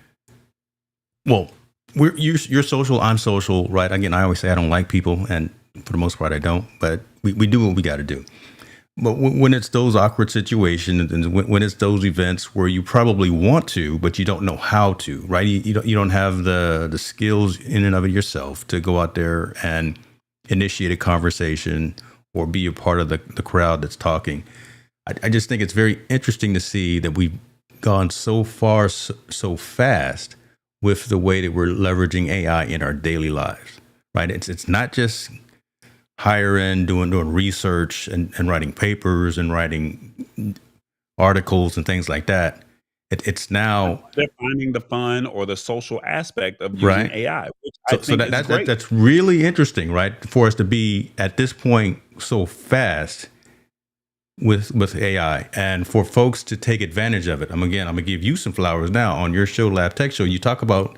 well, you're social, I'm social, right? Again, I always say I don't like people, and for the most part, I don't, but we do what we got to do. But when it's those awkward situations, and when it's those events where you probably want to, but you don't know how to, right? You don't have the skills in and of it yourself to go out there and initiate a conversation or be a part of the crowd that's talking. I just think it's very interesting to see that we've gone so far so fast with the way that we're leveraging AI in our daily lives, right? It's not just higher end doing research and writing papers and writing articles and things like that. It's now
They're finding the fun or the social aspect of using
right.
AI, which I
So
think
that,
is
that that
great.
that's really interesting, right? For us to be at this point so fast with AI, and for folks to take advantage of it. I'm gonna give you some flowers now on your show, Lab Tech Show. You talk about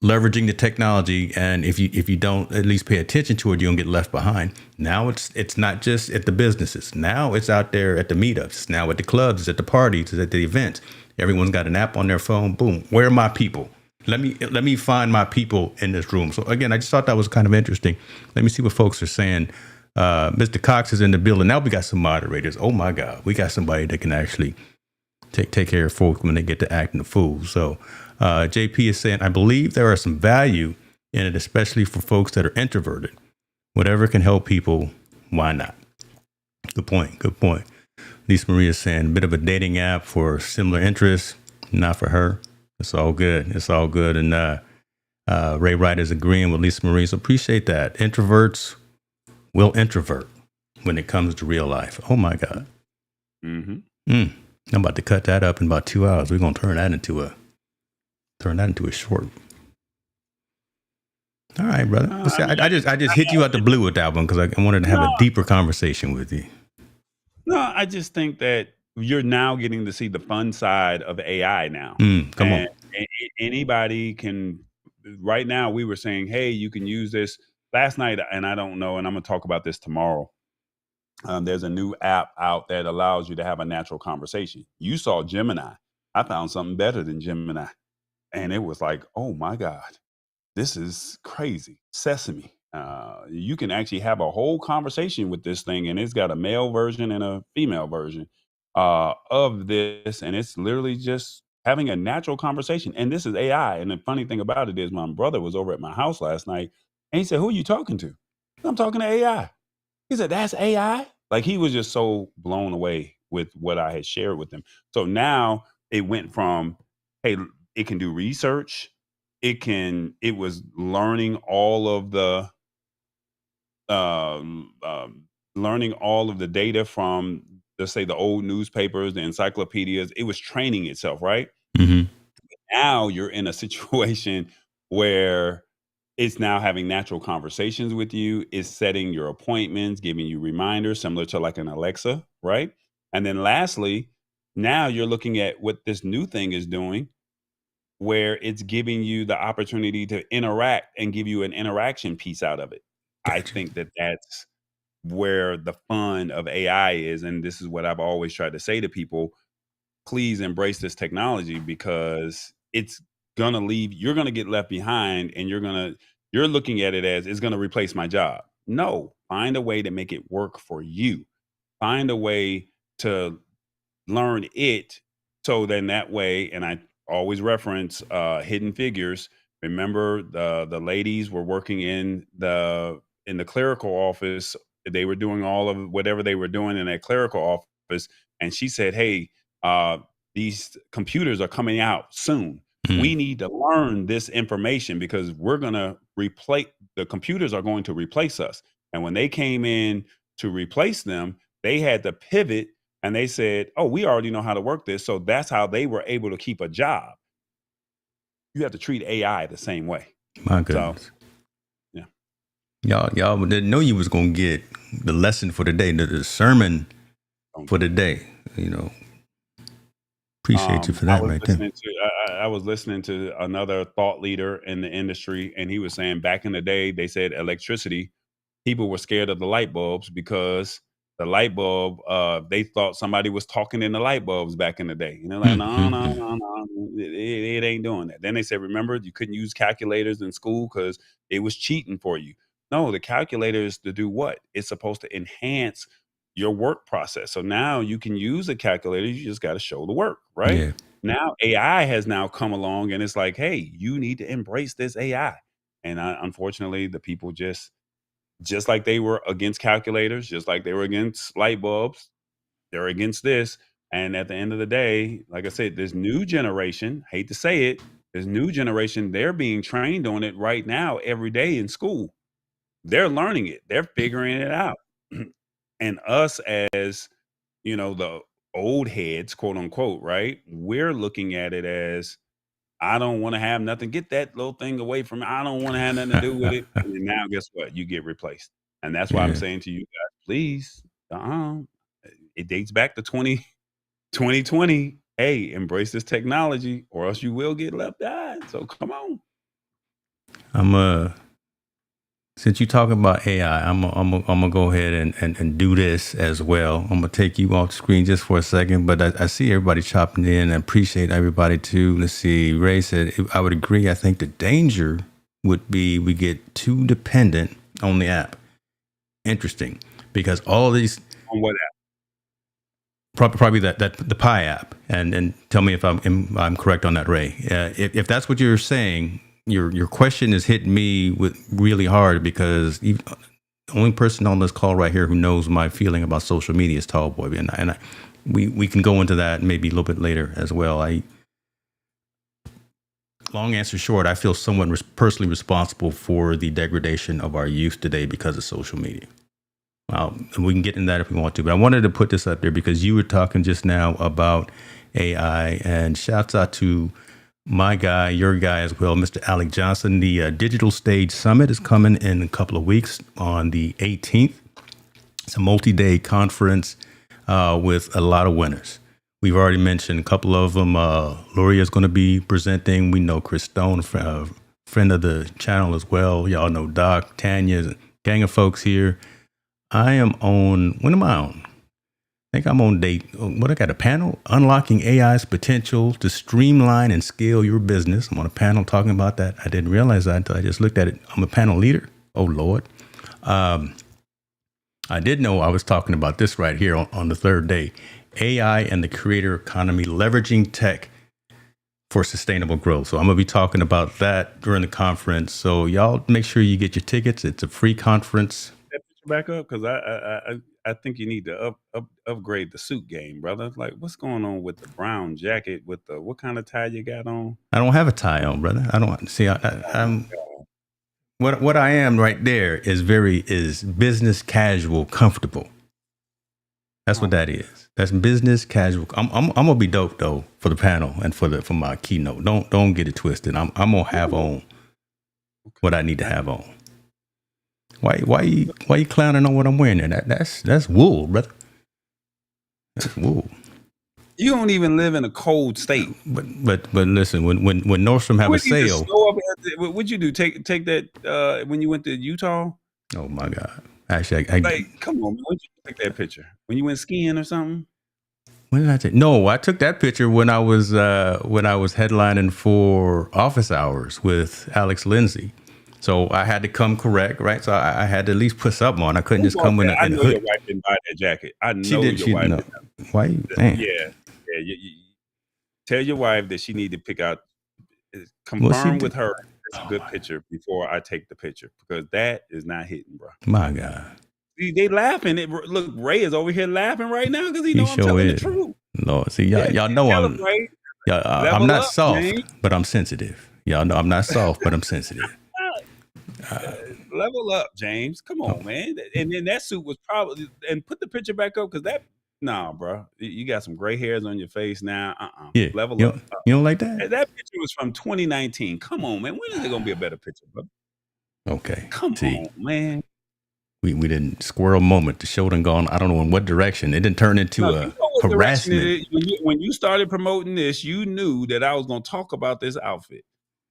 leveraging the technology, and if you don't at least pay attention to it, you're gonna get left behind. Now it's not just at the businesses. Now it's out there at the meetups. It's now at the clubs. It's at the parties. It's at the events. Everyone's got an app on their phone. Boom. Where are my people? Let me find my people in this room. So again, I just thought that was kind of interesting. Let me see what folks are saying. Mr. Cox is in the building. Now we got some moderators. Oh my God, we got somebody that can actually take care of folks when they get to acting a fool. So JP is saying, I believe there are some value in it, especially for folks that are introverted. Whatever can help people, why not? Good point. Good point. Lisa Maria is saying, a bit of a dating app for similar interests. Not for her. It's all good. It's all good. And Ray Wright is agreeing with Lisa Marie. So appreciate that. Introverts will introvert when it comes to real life. Oh my God.
Hmm.
I'm about to cut that up in about 2 hours. We're gonna turn that into a short. All right, brother. See, I just hit you out the blue with that one because I wanted to have a
No,
deeper conversation with you.
no, I just think that you're now getting to see the fun side of AI now,
Come
and
on.
anybody can. Right now, we were saying, hey, you can use this last night, and I don't know, and I'm gonna talk about this tomorrow. There's a new app out that allows you to have a natural conversation. You saw Gemini. I found something better than Gemini. And it was like, oh my God, this is crazy. Sesame. You can actually have a whole conversation with this thing, and it's got a male version and a female version of this. And it's literally just having a natural conversation. And this is AI. And the funny thing about it is, my brother was over at my house last night, and he said, who are you talking to? I'm talking to AI. He said, "That's AI?" Like, he was just so blown away with what I had shared with him. So now it went from, hey, it can do research. It was learning all of the um, um, learning all of the data from, let's say, the old newspapers, the encyclopedias. It was training itself, right?
Mm-hmm.
Now you're in a situation where It's now having natural conversations with you, it's setting your appointments, giving you reminders similar to like an Alexa, right? And then lastly, now you're looking at what this new thing is doing, where it's giving you the opportunity to interact and give you an interaction piece out of it. I
Gotcha.
think that that's where the fun of AI is. And this is what I've always tried to say to people: please embrace this technology, because it's gonna leave, you're gonna get left behind, and you're looking at it as it's gonna replace my job. No, find a way to make it work for you. Find a way to learn it, so then that way, and I always reference Hidden Figures. Remember, the ladies were working in the clerical office. They were doing all of whatever they were doing in that clerical office, and she said, hey, uh, these computers are coming out soon. We
Mm,
need to learn this information, because we're going to replace, the computers are going to replace us. And when they came in to replace them, they had to pivot, and they said, oh, we already know how to work this. So that's how they were able to keep a job. You have to treat AI the same way.
my
So,
goodness.
yeah.
Y'all didn't know you was gonna get the lesson for the day, the sermon
Um,
for the day. Appreciate you for that right there.
I was listening to another thought leader in the industry, and he was saying back in the day, they said electricity, people were scared of the light bulbs, because the light bulb, they thought somebody was talking in the light bulbs back in the day. And they're like, no, no,
Mm-hmm.
no, no, it ain't doing that. Then they said, remember, you couldn't use calculators in school because it was cheating for you. No, the calculator is to do what? It's supposed to enhance your work process. So now you can use a calculator. You just got to show the work, right?
Yeah.
Now AI has now come along, and it's like, hey, you need to embrace this AI. And unfortunately, the people just like they were against calculators, just like they were against light bulbs, they're against this. And at the end of the day, like I said, this new generation, hate to say it, this new generation, they're being trained on it right now every day in school. They're learning it, they're figuring it out. And us, as the old heads, quote unquote, right? We're looking at it as, I don't want to have nothing. Get that little thing away from me. I don't want to have nothing to do with it. And then now, guess what? You get replaced. And that's why I'm
Yeah.
saying to you guys, please, uh-uh. It dates back to 2020. Hey, embrace this technology, or else you will get left behind. So come on.
I'm since you talking about AI, I'm gonna go ahead and do this as well. I'm gonna take you off the screen just for a second, but I see everybody chopping in. I appreciate everybody too. Let's see. Ray said, I would agree. I think the danger would be we get too dependent on the app. Interesting, because all of these,
On what
probably that the Pi app, and tell me if I'm correct on that, Ray. If that's what you're saying, your question is hitting me with really hard, because the only person on this call right here who knows my feeling about social media is Tallboy, and we can go into that maybe a little bit later as well. Long answer short, I feel somewhat personally responsible for the degradation of our youth today because of social media. And we can get into that if we want to, but I wanted to put this up there because you were talking just now about AI, and shouts out to my guy, your guy as well, Mr. Alec Johnson. The Digital Stage Summit is coming in a couple of weeks on the 18th. It's a multi-day conference with a lot of winners. We've already mentioned a couple of them. Loria is going to be presenting. We know Chris Stone, friend of the channel as well. Y'all know Doc, Tanya, gang of folks here. I am on, when am I on? I think I'm on date. What, I got a panel? Unlocking AI's potential to streamline and scale your business. I'm on a panel talking about that. I didn't realize that until I just looked at it. I'm a panel leader. Oh, Lord. I did know I was talking about this right here on the third day. AI and the creator economy, leveraging tech for sustainable growth. So I'm going to be talking about that during the conference. So y'all make sure you get your tickets. It's a free conference.
that picture back up? Because I think you need to upgrade the suit game, brother. Like, what's going on with the brown jacket? With the, what kind of tie you got on?
I don't have a tie on, brother. I don't see. I'm what I am right there is business casual, comfortable. That's what that is. That's business casual. I'm gonna be dope though for the panel and for my keynote. Don't get it twisted. I'm gonna have on what I need to have on. Why you clowning on what I'm wearing? There? That's wool, brother. That's wool.
You don't even live in a cold state.
But listen, when Nordstrom have a sale,
what'd you do? Take that when you went to Utah?
Oh my God! Actually, I
like, come on, man. When'd you take that picture? When you went skiing or something?
When did I take? No, I took that picture when I was headlining for Office Hours with Alex Lindsay. So I had to come correct, right? So I had to at least put something on. I couldn't just come in a hood.
I know your wife didn't buy that jacket. I know your wife didn't.
Why? Man.
Yeah. You tell your wife that she need to pick out, confirm with her it's a good picture before I take the picture, because that is not hitting, bro.
My God.
See, they laughing. Look, Ray is over here laughing right now because he know I'm telling the truth.
No, see, y'all know I'm not soft, but I'm sensitive. Y'all know I'm not soft, but I'm sensitive.
Level up, James. Come on, man. And then that suit was probably, and put the picture back up, because that, nah, bro. You got some gray hairs on your face now.
Yeah.
Level up.
You don't like that?
That picture was from 2019. Come on, man. When is there going to be a better picture, bro?
Okay.
Come on, man.
We didn't squirrel moment. The show done gone, I don't know in what direction. It didn't turn into harassment.
When you started promoting this, you knew that I was going to talk about this outfit.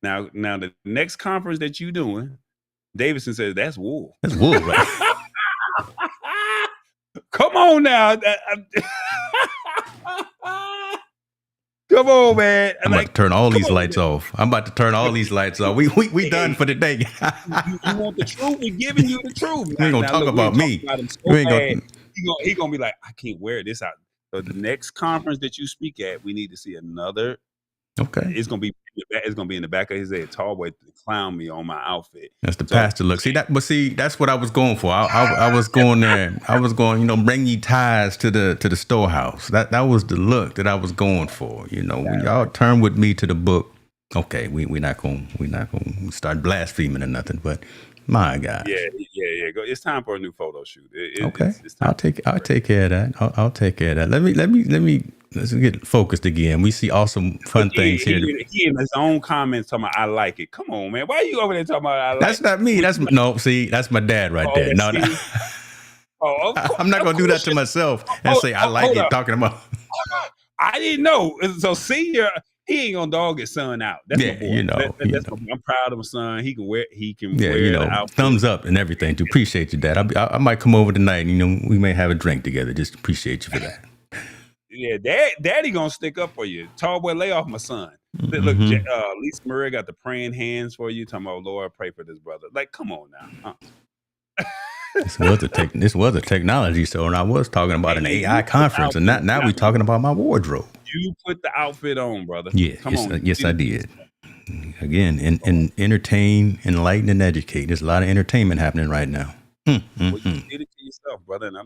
Now the next conference that you doing, Davidson says that's wool.
That's wool, right?
Come on now. Come on, man.
I'm about to turn all these lights off. I'm about to turn all these lights off. We done for the day.
You want the truth? We're giving you the truth.
We ain't gonna talk about me.
He gonna be like, I can't wear this out. So the next conference that you speak at, we need to see another.
Okay.
It's gonna be in the back of his head. Tall boy to clown me on my outfit.
That's the pastor look. See, that's what I was going for. I was going there. I was going, bring ye tithes to the storehouse. That was the look that I was going for. When y'all turn with me to the book, okay, we not gonna start blaspheming or nothing, but my God.
Yeah. It's time for a new photo shoot.
Okay. I'll take care of that. I'll take care of that. Let's get focused again. We see awesome, fun things here.
He in his own comments talking about, I like it. Come on, man. Why are you over there talking about I like it?
That's not me. That's my dad right there. No. I'm not going to do that to myself and say I like it talking about.
I didn't know. So Senior, he ain't gonna dog his son out. That's my boy. I'm proud of my son. He can wear the outfit.
Thumbs up and everything. To appreciate you, Dad. I might come over tonight. We may have a drink together. Just appreciate you for that.
Yeah, Daddy gonna stick up for you. Tall boy, lay off my son.
Mm-hmm.
Look, Lisa Marie got the praying hands for you. Talking about, Lord, pray for this brother. Like, come on now.
This was a technology show, and I was talking about an AI conference, and now we're talking about my wardrobe.
You put the outfit on, brother.
Yeah, yes, I did. Again, and entertain, enlighten, and educate. There's a lot of entertainment happening right now.
Well, you did it to yourself, brother, and I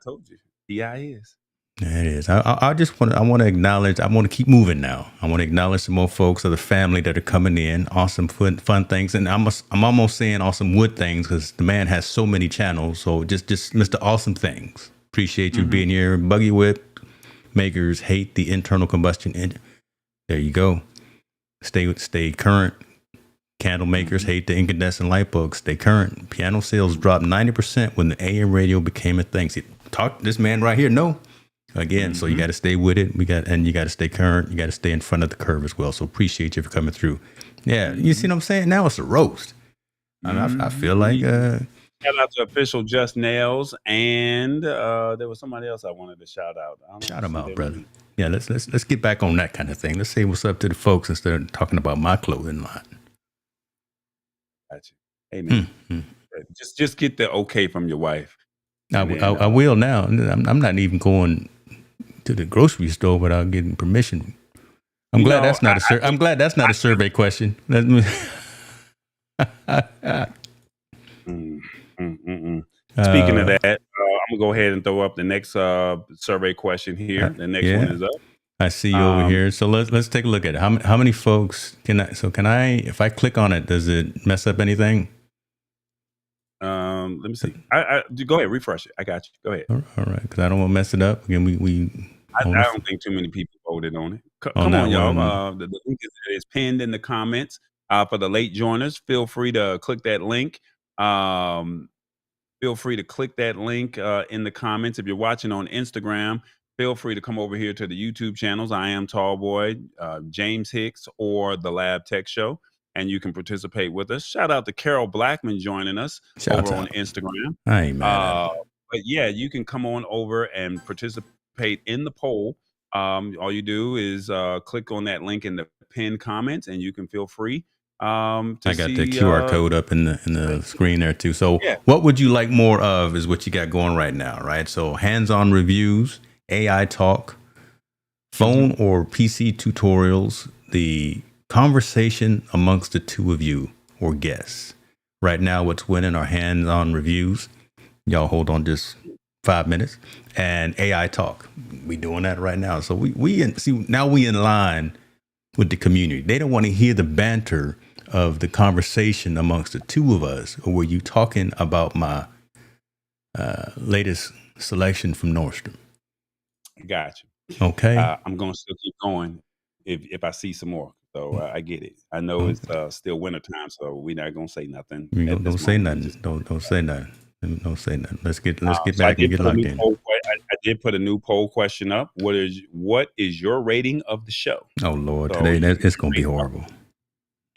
told you, TI is.
It is. I want to acknowledge. I want to keep moving now. I want to acknowledge some more folks of the family that are coming in. Awesome, fun things, and I'm almost saying awesome wood things because the man has so many channels. So just Mr. Awesome Things. Appreciate you being here. Buggy Whip makers hate the internal combustion engine. There you go. Stay current. Candle makers hate the incandescent light bulbs. Stay current. Piano sales dropped 90% when the AM radio became a thing. See, this man right here. No. Again, so you got to stay with it. You got to stay current. You got to stay in front of the curve as well. So appreciate you for coming through. Yeah, you see what I'm saying? Now it's a roast. I feel like.
Shout out to official Just Nails, and there was somebody else I wanted to shout out.
Shout them out, brother. Yeah, let's get back on that kind of thing. Let's say what's up to the folks instead of talking about my clothing line.
Got you. Hey man, just get the okay from your wife.
I will now. I'm not even going to the grocery store without getting permission. I'm glad that's not a survey question. Speaking
of that, I'm gonna go ahead and throw up the next survey question here. The next one is up.
I see you over here. So let's take a look at it. How many folks can I? If I click on it, does it mess up anything?
Let me see. I go ahead, refresh it. I got you. Go ahead.
All right, because I don't want to mess it up. Again,
I don't think too many people voted on it. Come on, y'all. The link is pinned in the comments. For the late joiners, feel free to click that link. Feel free to click that link in the comments. If you're watching on Instagram, feel free to come over here to the YouTube channels. I am Tallboy, James Hicks, or the Lab Tech Show, and you can participate with us. Shout out to Carol Blackman joining us over on Instagram.
I ain't mad at it.
But yeah, you can come on over and participate in the poll. All you do is click on that link in the pinned comments, and you can feel free. I
got the QR code up in the screen there too. So
yeah.
What would you like more of is what you got going right now, right? So hands-on reviews, AI talk, phone or PC tutorials, the conversation amongst the two of you or guests. Right now, what's winning are hands-on reviews. Y'all hold on just 5 minutes. And AI talk. We doing that right now. So now we in line with the community. They don't want to hear the banter of the conversation amongst the two of us, or were you talking about my latest selection from Nordstrom?
Got you.
Okay.
I'm going to still keep going if I see some more. So I get it. I know it's still wintertime, so we're not going to say nothing.
Don't say nothing. Don't say nothing. Don't say nothing. Let's get back and get locked in.
I did put a new poll question up. What is your rating of the show?
Oh Lord, today it's going to be horrible.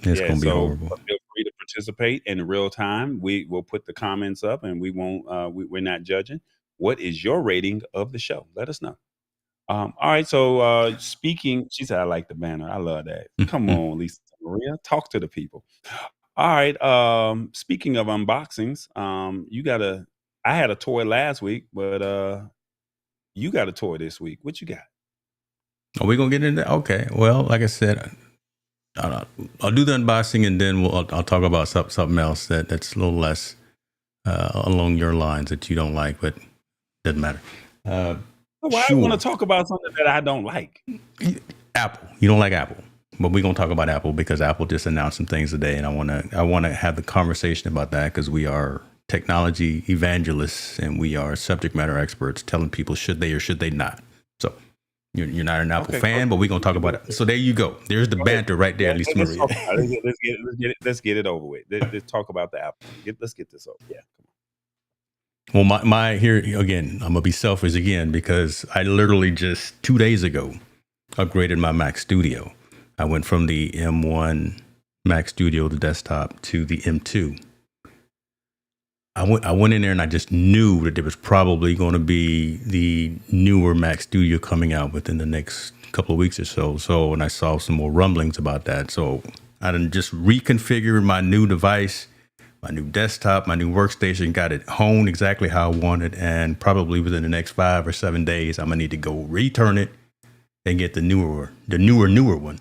It's going to be horrible.
Feel free to participate in real time. We will put the comments up, and we won't. We're not judging. What is your rating of the show? Let us know. All right. So speaking, she said, "I like the banner. I love that." Come on, Lisa Maria, talk to the people. All right. Speaking of unboxings, I had a toy last week, but you got a toy this week. What you got?
Are we gonna get into that? Okay. Well, like I said, I'll do the unboxing, and then I'll talk about something else that's a little less along your lines that you don't like, but doesn't matter.
Why I want to talk about something that I don't like?
Apple. You don't like Apple, but we're gonna talk about Apple because Apple just announced some things today, and I wanna have the conversation about that because we are technology evangelists and we are subject matter experts telling people should they or should they not. So you're not an Apple fan, but we're gonna talk about it. So there you go. There's the banter right there, Lisa Maria.
Let's get it over with. Let's talk about the Apple. Let's get this over. Yeah.
Well, my here again, I'm gonna be selfish again because I literally just 2 days ago upgraded my Mac Studio. I went from the M1 Mac Studio, the desktop, to the M2. I went in there and I just knew that there was probably going to be the newer Mac Studio coming out within the next couple of weeks or so. So, and I saw some more rumblings about that. So I done just reconfigured my new device, my new desktop, my new workstation, got it honed exactly how I wanted. And probably within the next 5 or 7 days, I'm gonna need to go return it and get the newer one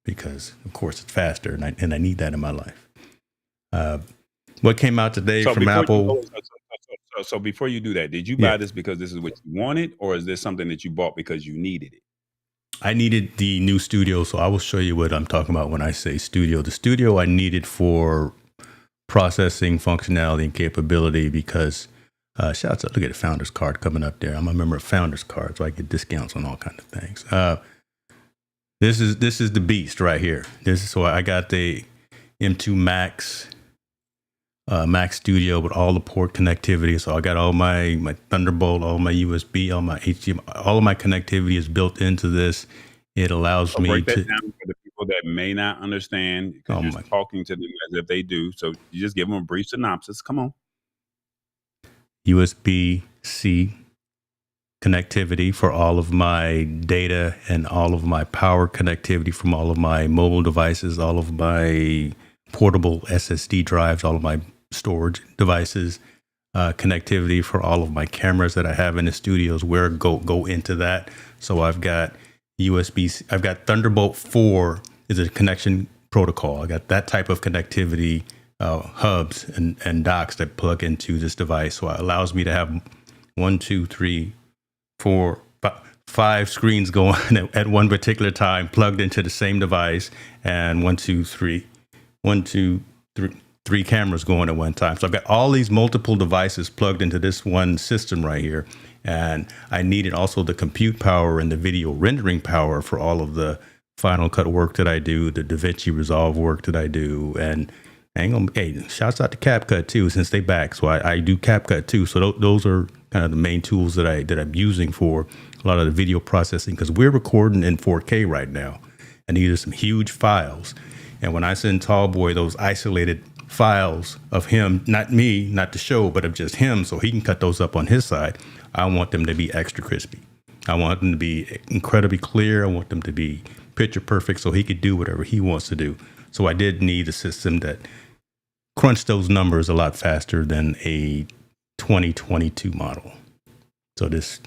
because of course it's faster and I need that in my life. What came out today from Apple?
So before you do that, did you buy this because this is what you wanted, or is this something that you bought because you needed it?
I needed the new studio, so I will show you what I'm talking about when I say studio. The studio I needed for processing functionality and capability because shouts out, look at the Founders card coming up there. I'm a member of Founders card, so I get discounts on all kinds of things. This is the beast right here. So I got the M2 Max. Mac Studio with all the port connectivity. So I got all my Thunderbolt, all my USB, all my HDMI, all of my connectivity is built into this. It allows me
break
to
that down for the people that may not understand because you're talking to them as if they do. So you just give them a brief synopsis. Come on.
USB-C connectivity for all of my data and all of my power connectivity from all of my mobile devices, all of my portable SSD drives, all of my storage devices, connectivity for all of my cameras that I have in the studios where go into that. So I've got I've got Thunderbolt 4 is a connection protocol. I got that type of connectivity, hubs and docks that plug into this device. So it allows me to have 1, 2, 3, 4, 5 screens going at one particular time plugged into the same device, and 3 cameras going at one time. So I've got all these multiple devices plugged into this one system right here. And I needed also the compute power and the video rendering power for all of the Final Cut work that I do, the DaVinci Resolve work that I do, and hey, shouts out to CapCut too, since they back. So I do CapCut too. So those are kind of the main tools that I'm using for a lot of the video processing, because we're recording in 4K right now, and these are some huge files. And when I send Tallboy those isolated files of him, not me, not the show, but of just him, so he can cut those up on his side, I want them to be extra crispy. I want them to be incredibly clear. I want them to be picture perfect so he could do whatever he wants to do. So I did need a system that crunched those numbers a lot faster than a 2022 model. So this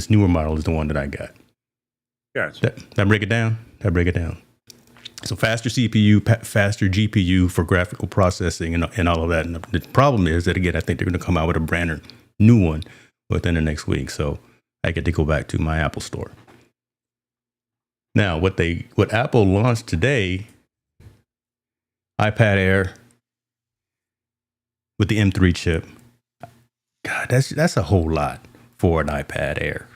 newer model is the one that I got.
Gotcha.
That break it down? So faster CPU, faster GPU for graphical processing and all of that. And the problem is that, again, I think they're going to come out with a brand new one within the next week. So I get to go back to my Apple store. Now, what Apple launched today, iPad Air with the M3 chip. God, that's a whole lot for an iPad Air.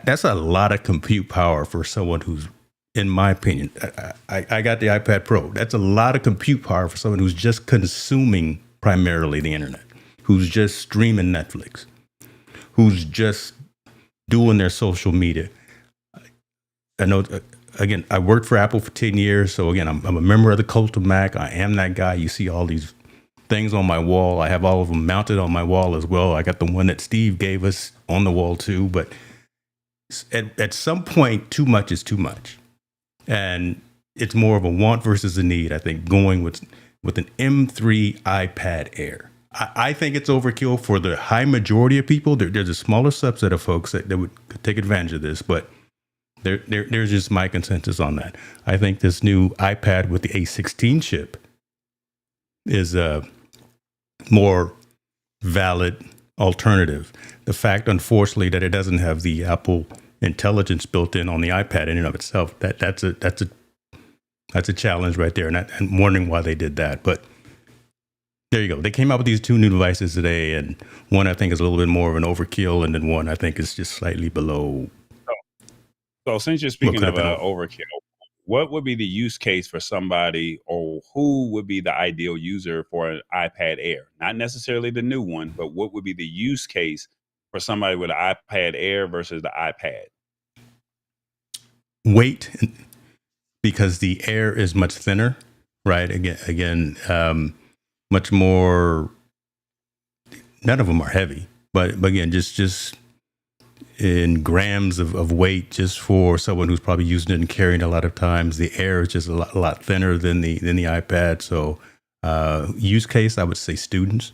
That's a lot of compute power for someone who's, in my opinion, I got the iPad Pro. That's a lot of compute power for someone who's just consuming primarily the internet, who's just streaming Netflix, who's just doing their social media. I know, again, I worked for Apple for 10 years. So again, I'm a member of the cult of Mac. I am that guy. You see all these things on my wall. I have all of them mounted on my wall as well. I got the one that Steve gave us on the wall too. But at some point, too much is too much. And it's more of a want versus a need, I think, going with an M3 iPad Air. I think it's overkill for the high majority of people. There's a smaller subset of folks that would take advantage of this, but there's just my consensus on that. I think this new iPad with the A16 chip is a more valid alternative. The fact, unfortunately, that it doesn't have the Apple intelligence built in on the iPad in and of itself, that's a challenge right there. And I'm wondering why they did that. But there you go. They came out with these two new devices today, and one I think is a little bit more of an overkill, and then one I think is just slightly below.
So since you're speaking of overkill, what would be the use case for somebody, or who would be the ideal user for an iPad Air? Not necessarily the new one, but what would be the use case for somebody with an iPad Air versus the iPad?
Weight, because the Air is much thinner, right? Again, much more. None of them are heavy, but again, just in grams of weight, just for someone who's probably using it and carrying it a lot of times. The Air is just a lot thinner than the iPad. So use case, I would say students.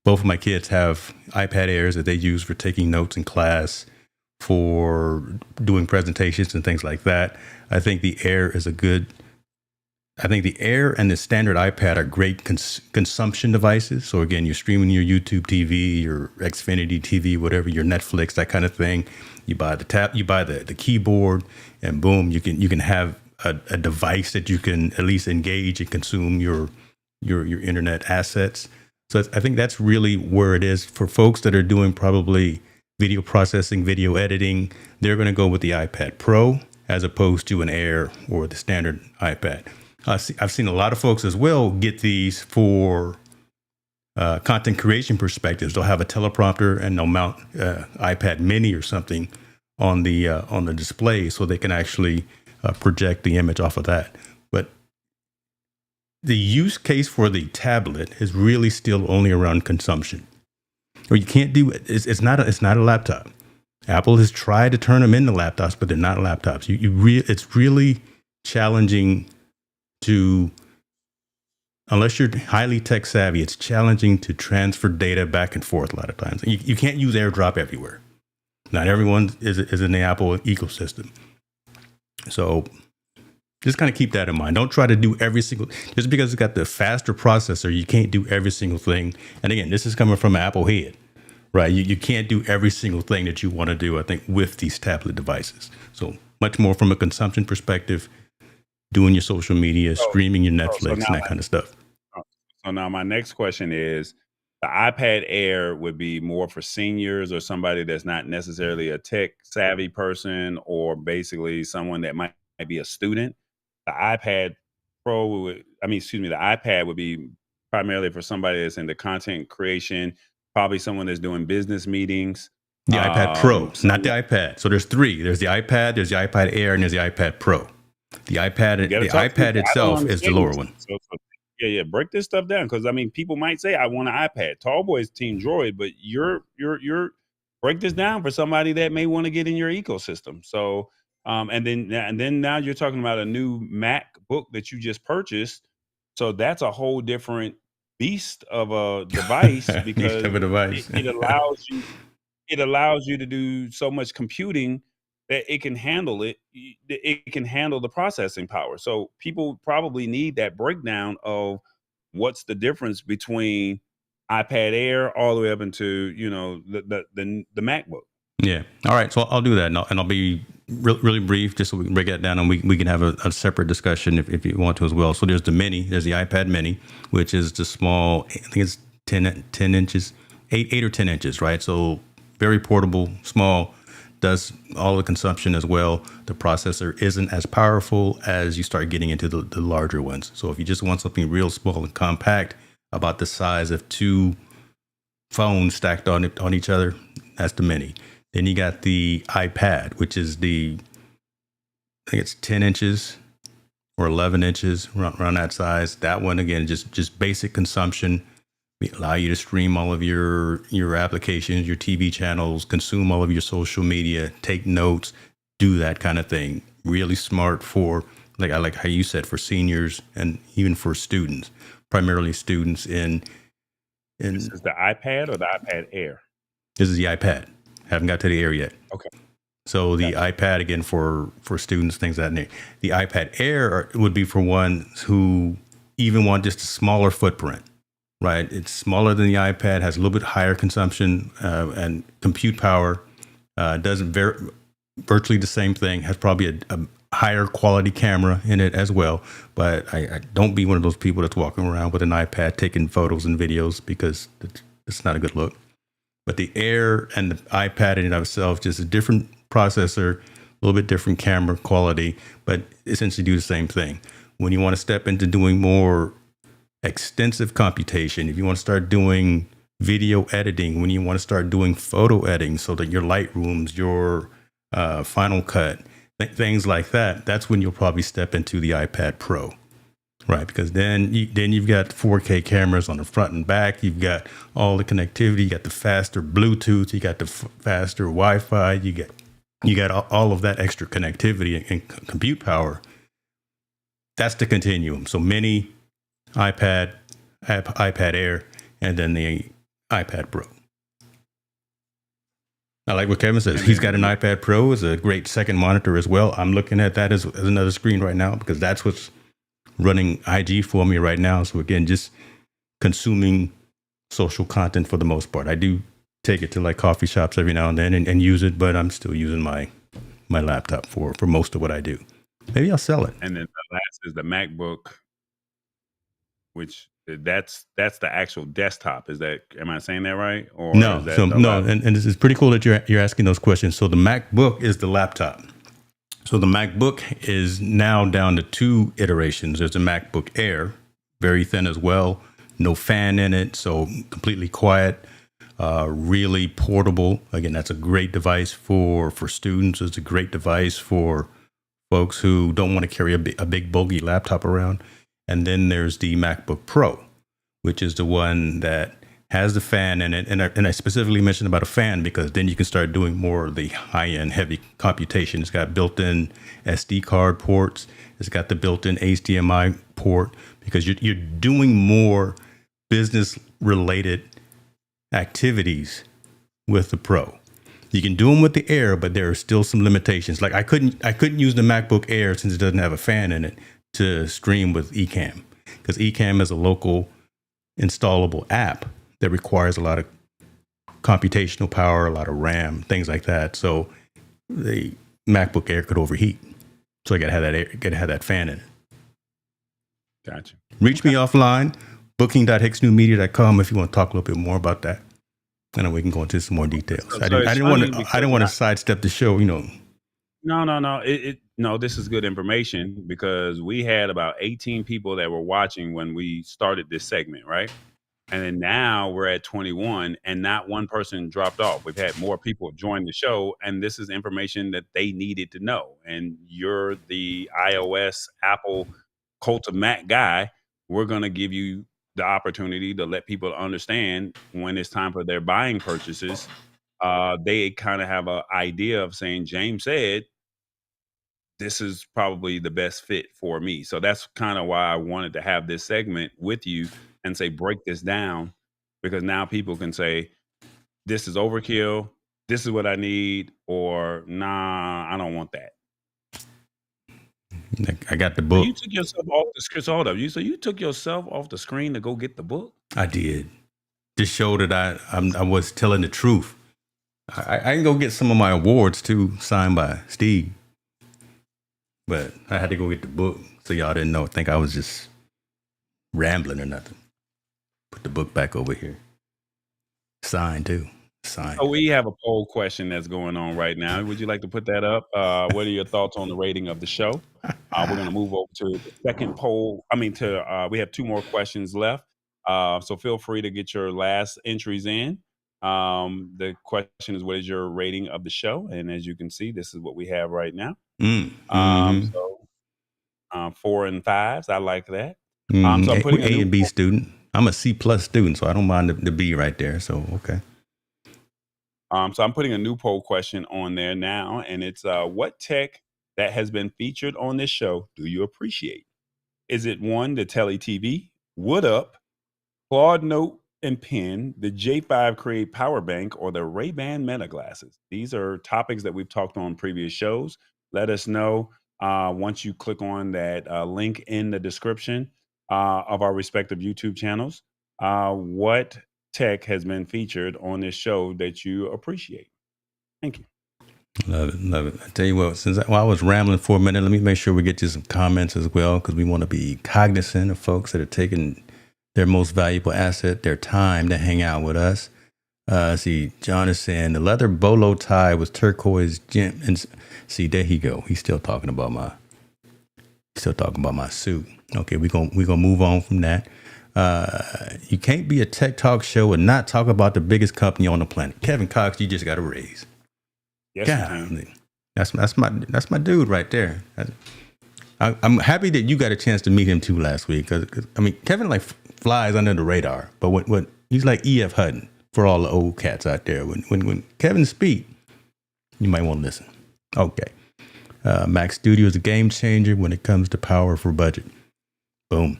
Both of my kids have iPad Airs that they use for taking notes in class, for doing presentations and things like that. I think the Air is I think the Air and the standard iPad are great consumption devices. So again, you're streaming your YouTube TV, your Xfinity TV, whatever, your Netflix, that kind of thing. You buy the tab, you buy the keyboard, and boom, you can have a device that you can at least engage and consume your internet assets. So I think that's really where it is for folks that are doing probably video processing, video editing. They're going to go with the iPad Pro as opposed to an Air or the standard iPad. I've seen a lot of folks as well get these for content creation perspectives. They'll have a teleprompter and they'll mount iPad Mini or something on the display so they can actually project the image off of that. But the use case for the tablet is really still only around consumption. Or you can't do it. It's not a laptop. Apple has tried to turn them into laptops, but they're not laptops. It's really challenging to, unless you're highly tech savvy, it's challenging to transfer data back and forth a lot of times. You can't use AirDrop everywhere. Not everyone is in the Apple ecosystem. So just kind of keep that in mind. Don't try to do every single, just because it's got the faster processor, you can't do every single thing. And again, this is coming from an Apple head, right? You can't do every single thing that you want to do, I think, with these tablet devices. So much more from a consumption perspective, doing your social media, streaming your Netflix, and that kind of stuff.
So now my next question is, the iPad Air would be more for seniors or somebody that's not necessarily a tech savvy person, or basically someone that might be a student. The iPad Pro would, excuse me, the iPad would be primarily for somebody that's into content creation, probably someone that's doing business meetings.
The iPad Pro, not the
Someone
iPad. So there's three. There's the iPad, there's the iPad Air, and there's the iPad Pro. The
you got to
the
talk to me.
iPad
I don't
itself is the
understand
lower
this.
one.
So, yeah, break this stuff down because people might say I want an iPad. Tallboy's Team Droid, but you're break this down for somebody that may want to get in your ecosystem. So, and then now you're talking about a new MacBook that you just purchased. So that's a whole different beast of a device because
Of a device.
it allows you to do so much computing that it can handle it. It can handle the processing power. So people probably need that breakdown of what's the difference between iPad Air all the way up into the MacBook.
Yeah. All right. So I'll do that, and I'll be really brief, just so we can break that down, and we can have a separate discussion if you want to as well. So there's the Mini. There's the iPad Mini, which is the small. I think it's 10 inches, 8 or 10 inches, right? So very portable, small, does all the consumption as well. The processor isn't as powerful as you start getting into the larger ones. So if you just want something real small and compact, about the size of two phones stacked on each other, that's the Mini. Then you got the iPad, which is I think it's 10 inches or 11 inches, around that size. That one, again, just basic consumption. We allow you to stream all of your applications, your TV channels, consume all of your social media, take notes, do that kind of thing. Really smart for, I like how you said, for seniors and even for students, primarily students in.
This is the iPad or the iPad Air?
This is the iPad. Haven't got to the Air yet.
Okay.
So the iPad, again, for students, things like that. The iPad Air would be for ones who even want just a smaller footprint. Right, it's smaller than the iPad, has a little bit higher consumption and compute power. Does virtually the same thing. Has probably a higher quality camera in it as well. But I don't be one of those people that's walking around with an iPad taking photos and videos because it's not a good look. But the Air and the iPad in and of itself, just a different processor, a little bit different camera quality, but essentially do the same thing. When you want to step into doing more extensive computation, if you want to start doing video editing, when you want to start doing photo editing, so that your Lightrooms, your Final Cut, things like that, that's when you'll probably step into the iPad Pro, right? Because then you've got 4K cameras on the front and back, you've got all the connectivity, you got the faster Bluetooth, you got the faster Wi-Fi, you got all of that extra connectivity and compute power. That's the continuum. So Mini, iPad Air, and then the iPad Pro. I like what Kevin says. He's got an iPad Pro. It's a great second monitor as well. I'm looking at that as another screen right now because that's what's running IG for me right now. So again, just consuming social content for the most part. I do take it to like coffee shops every now and then and use it, but I'm still using my laptop for most of what I do. Maybe I'll sell it.
And then the last is the MacBook, which that's the actual desktop. Am I saying that right? Or
no,
is that
and this is pretty cool that you're asking those questions. So the MacBook is the laptop. So the MacBook is now down to two iterations. There's a MacBook Air, very thin as well, no fan in it, so completely quiet, really portable. Again, that's a great device for students. It's a great device for folks who don't want to carry a big bulky laptop around. And then there's the MacBook Pro, which is the one that has the fan in it. And I specifically mentioned about a fan because then you can start doing more of the high-end heavy computation. It's got built-in SD card ports. It's got the built-in HDMI port because you're doing more business-related activities with the Pro. You can do them with the Air, but there are still some limitations. Like I couldn't use the MacBook Air since it doesn't have a fan in it to stream with Ecamm, because Ecamm is a local installable app that requires a lot of computational power, a lot of RAM, things like that. So the MacBook Air could overheat. So I gotta have that fan in it.
Gotcha.
Reach me offline, booking.hicksnewmedia.com if you want to talk a little bit more about that. And then we can go into some more details. I didn't want to sidestep the show,
No. no, this is good information because we had about 18 people that were watching when we started this segment, right? And then now we're at 21 and not one person dropped off. We've had more people join the show, and this is information that they needed to know. And you're the iOS, Apple, Cult of Mac guy. We're going to give you the opportunity to let people understand when it's time for their buying purchases. They kind of have an idea of saying, James said, this is probably the best fit for me. So that's kind of why I wanted to have this segment with you and say, break this down, because now people can say, this is overkill. This is what I need, or nah, I don't want that.
I got the
So
book.
you took yourself off the screen. So hold up. So you took yourself off the screen to go get the book?
I did. Just show that I was telling the truth. I can go get some of my awards too, signed by Steve. But I had to go get the book, so y'all didn't think I was just rambling or nothing. Put the book back over here. Signed too. Signed.
So we have a poll question that's going on right now. Would you like to put that up? What are your thoughts on the rating of the show? We're going to move over to the second poll. We have 2 more questions left. So feel free to get your last entries in. The question is, what is your rating of the show? And as you can see, this is what we have right now. So 4 and 5s. I like that. So I'm putting
A and B student. I'm a C+ student, so I don't mind the B right there. So okay.
So I'm putting a new poll question on there now, and it's what tech that has been featured on this show do you appreciate? Is it 1, the Tele TV, Wood Up, Claude Note and Pen, the J5 Create Power Bank, or the Ray-Ban Meta Glasses? These are topics that we've talked on previous shows. Let us know once you click on that link in the description of our respective YouTube channels. What tech has been featured on this show that you appreciate? Thank you.
Love it, love it. I tell you what, while I was rambling for a minute, let me make sure we get to some comments as well, because we want to be cognizant of folks that are taking their most valuable asset, their time, to hang out with us. See, John is saying the leather bolo tie was turquoise gem, and see, there he go. He's still talking about my suit. Okay, we're gonna move on from that. You can't be a tech talk show and not talk about the biggest company on the planet. Kevin Cox, you just got a raise.
Yes,
God, that's my dude right there. I'm happy that you got a chance to meet him too last week, because Kevin like flies under the radar, but when he's like E.F. Hutton for all the old cats out there. When Kevin speak, you might want to listen. Okay, Mac Studio is a game changer when it comes to power for budget. Boom.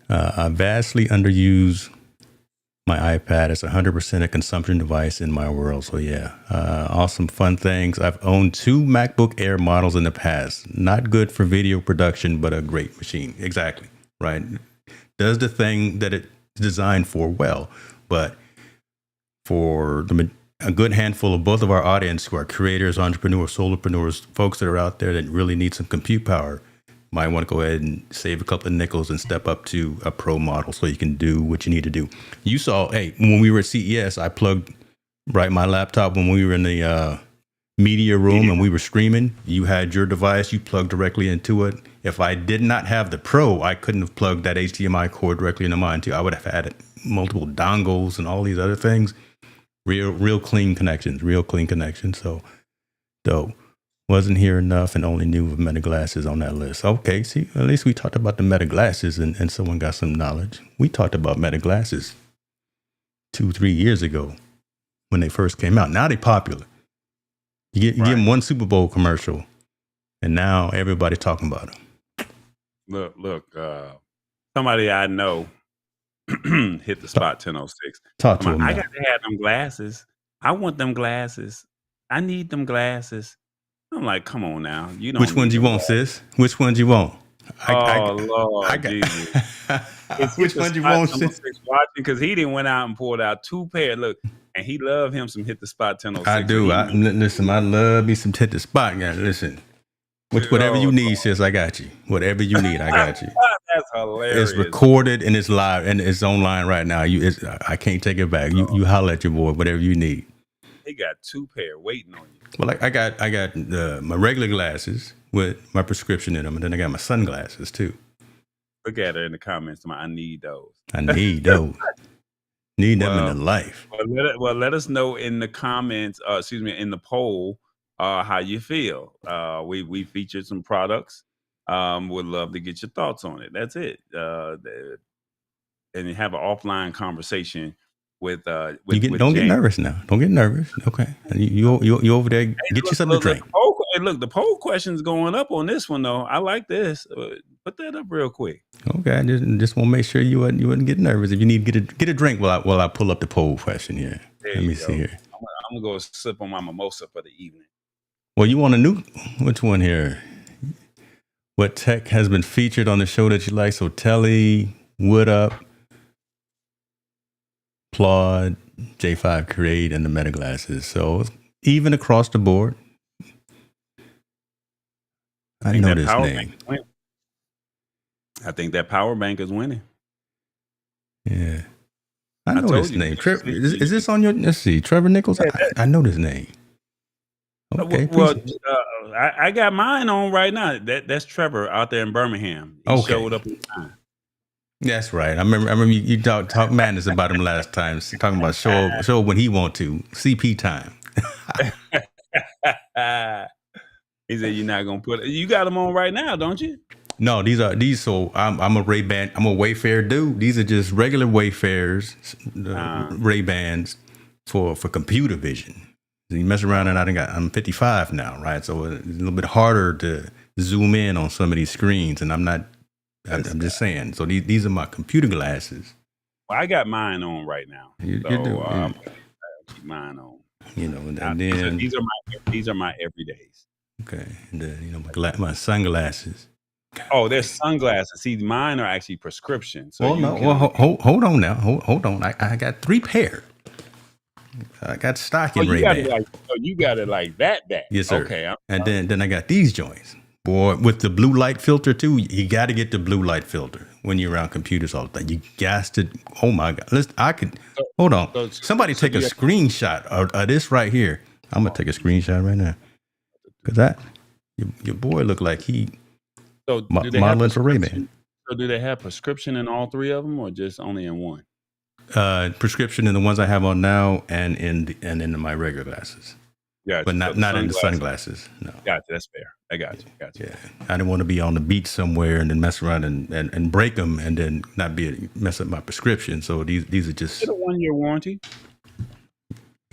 I vastly underuse my iPad. It's 100% a consumption device in my world. So yeah, awesome, fun things. I've owned 2 MacBook Air models in the past. Not good for video production, but a great machine. Exactly, right? Does the thing that it's designed for well, but for a good handful of both of our audience who are creators, entrepreneurs, solopreneurs, folks that are out there that really need some compute power, might want to go ahead and save a couple of nickels and step up to a pro model so you can do what you need to do. You saw, when we were at CES, I plugged my laptop when we were in the media room and we were streaming. You had your device, you plugged directly into it. If I did not have the Pro, I couldn't have plugged that HDMI cord directly into mine too. I would have had multiple dongles and all these other things. Real clean connections. So, dope. Wasn't here enough and only knew of Meta Glasses on that list. Okay, see, at least we talked about the Meta Glasses and someone got some knowledge. We talked about Meta Glasses 2-3 years ago when they first came out. Now they're popular. You give them one Super Bowl commercial, and now everybody's talking about them.
Look, somebody I know hit the spot 1006.
Talk to him.
I got to have them glasses. I want them glasses. I need them glasses. I'm like, come on now. You don't.
Which ones you want, sis? Which ones you want?
Lord, Jesus.
Which ones you want, sis?
Watching, because he didn't went out and pulled out 2 pair. Look, and he loved him some hit the spot 1006.
I do. Listen, I love me some hit the spot, guys. Listen, whatever you need, sis, I got you. Whatever you need, I got you.
That's hilarious.
It's recorded and it's live and it's online right now. I can't take it back. You holler at your boy, whatever you need.
He got 2 pair waiting on you.
Well, I got my regular glasses with my prescription in them, and then I got my sunglasses too.
Look at her in the comments. I need those.
I need those. Need them in the
Well,
life.
let us know in the comments. Excuse me, in the poll, how you feel. We featured some products. Would love to get your thoughts on it. That's it. And have an offline conversation with
Don't get
James.
nervous now. Don't get nervous. Okay, you over there. Get you something to drink.
The poll question's going up on this one though. I like this. Put that up real quick.
Okay, I just want to make sure you wouldn't get nervous. If you need to get a drink while I pull up the poll question here.
There
Let me
you
see
go.
here.
I'm gonna go sip on my mimosa for the evening.
Well, you want a new which one here? What tech has been featured on the show that you like? So Telly, Wood Up, Claude, J5 Create, and the Meta glasses. So it's even across the board. I know this name.
I think that power bank is winning.
Yeah. I know this name. Is this on your, let's see, Trevor Nichols? I know this name. Okay.
Well, I got mine on right now. That's Trevor out there in Birmingham. He showed up in time.
That's right. I remember you talk madness about him last time. Talking about show when he want to. CP time.
He said you're not gonna put it. You got them on right now, don't you?
No, these. So I'm a Ray-Ban. I'm a Wayfair dude. These are just regular Wayfarers, Ray-Bans for computer vision. You mess around and I'm 55 now, right? So it's a little bit harder to zoom in on some of these screens, and I'm just saying. So these are my computer glasses.
Well, I got mine on right now.
You do.
I'll keep mine on.
And
now,
then
these are my everydays.
Okay, and then my sunglasses.
Oh, there's sunglasses. See, mine are actually prescription. So
hold on now. Hold on. I got 3 pair. I got stock in Ray-Ban.
You got it like that.
Yes, sir.
Okay.
And then I got these joints. Boy, with the blue light filter too. You got to get the blue light filter when you're around computers all the time. You got to. Oh my God! Hold on. Somebody take a screenshot of this right here. I'm gonna take a screenshot right now. Cause your boy look like he modeling for Ray-Ban.
So do they have prescription in all 3 of them, or just only in one?
Prescription in the ones I have on now, and in my regular glasses. Yeah, but not in the sunglasses. No.
Gotcha. That's fair. I got you.
Yeah, I didn't want to be on the beach somewhere and then mess around and break them and then not mess up my prescription. So these are just.
Is it a 1-year warranty?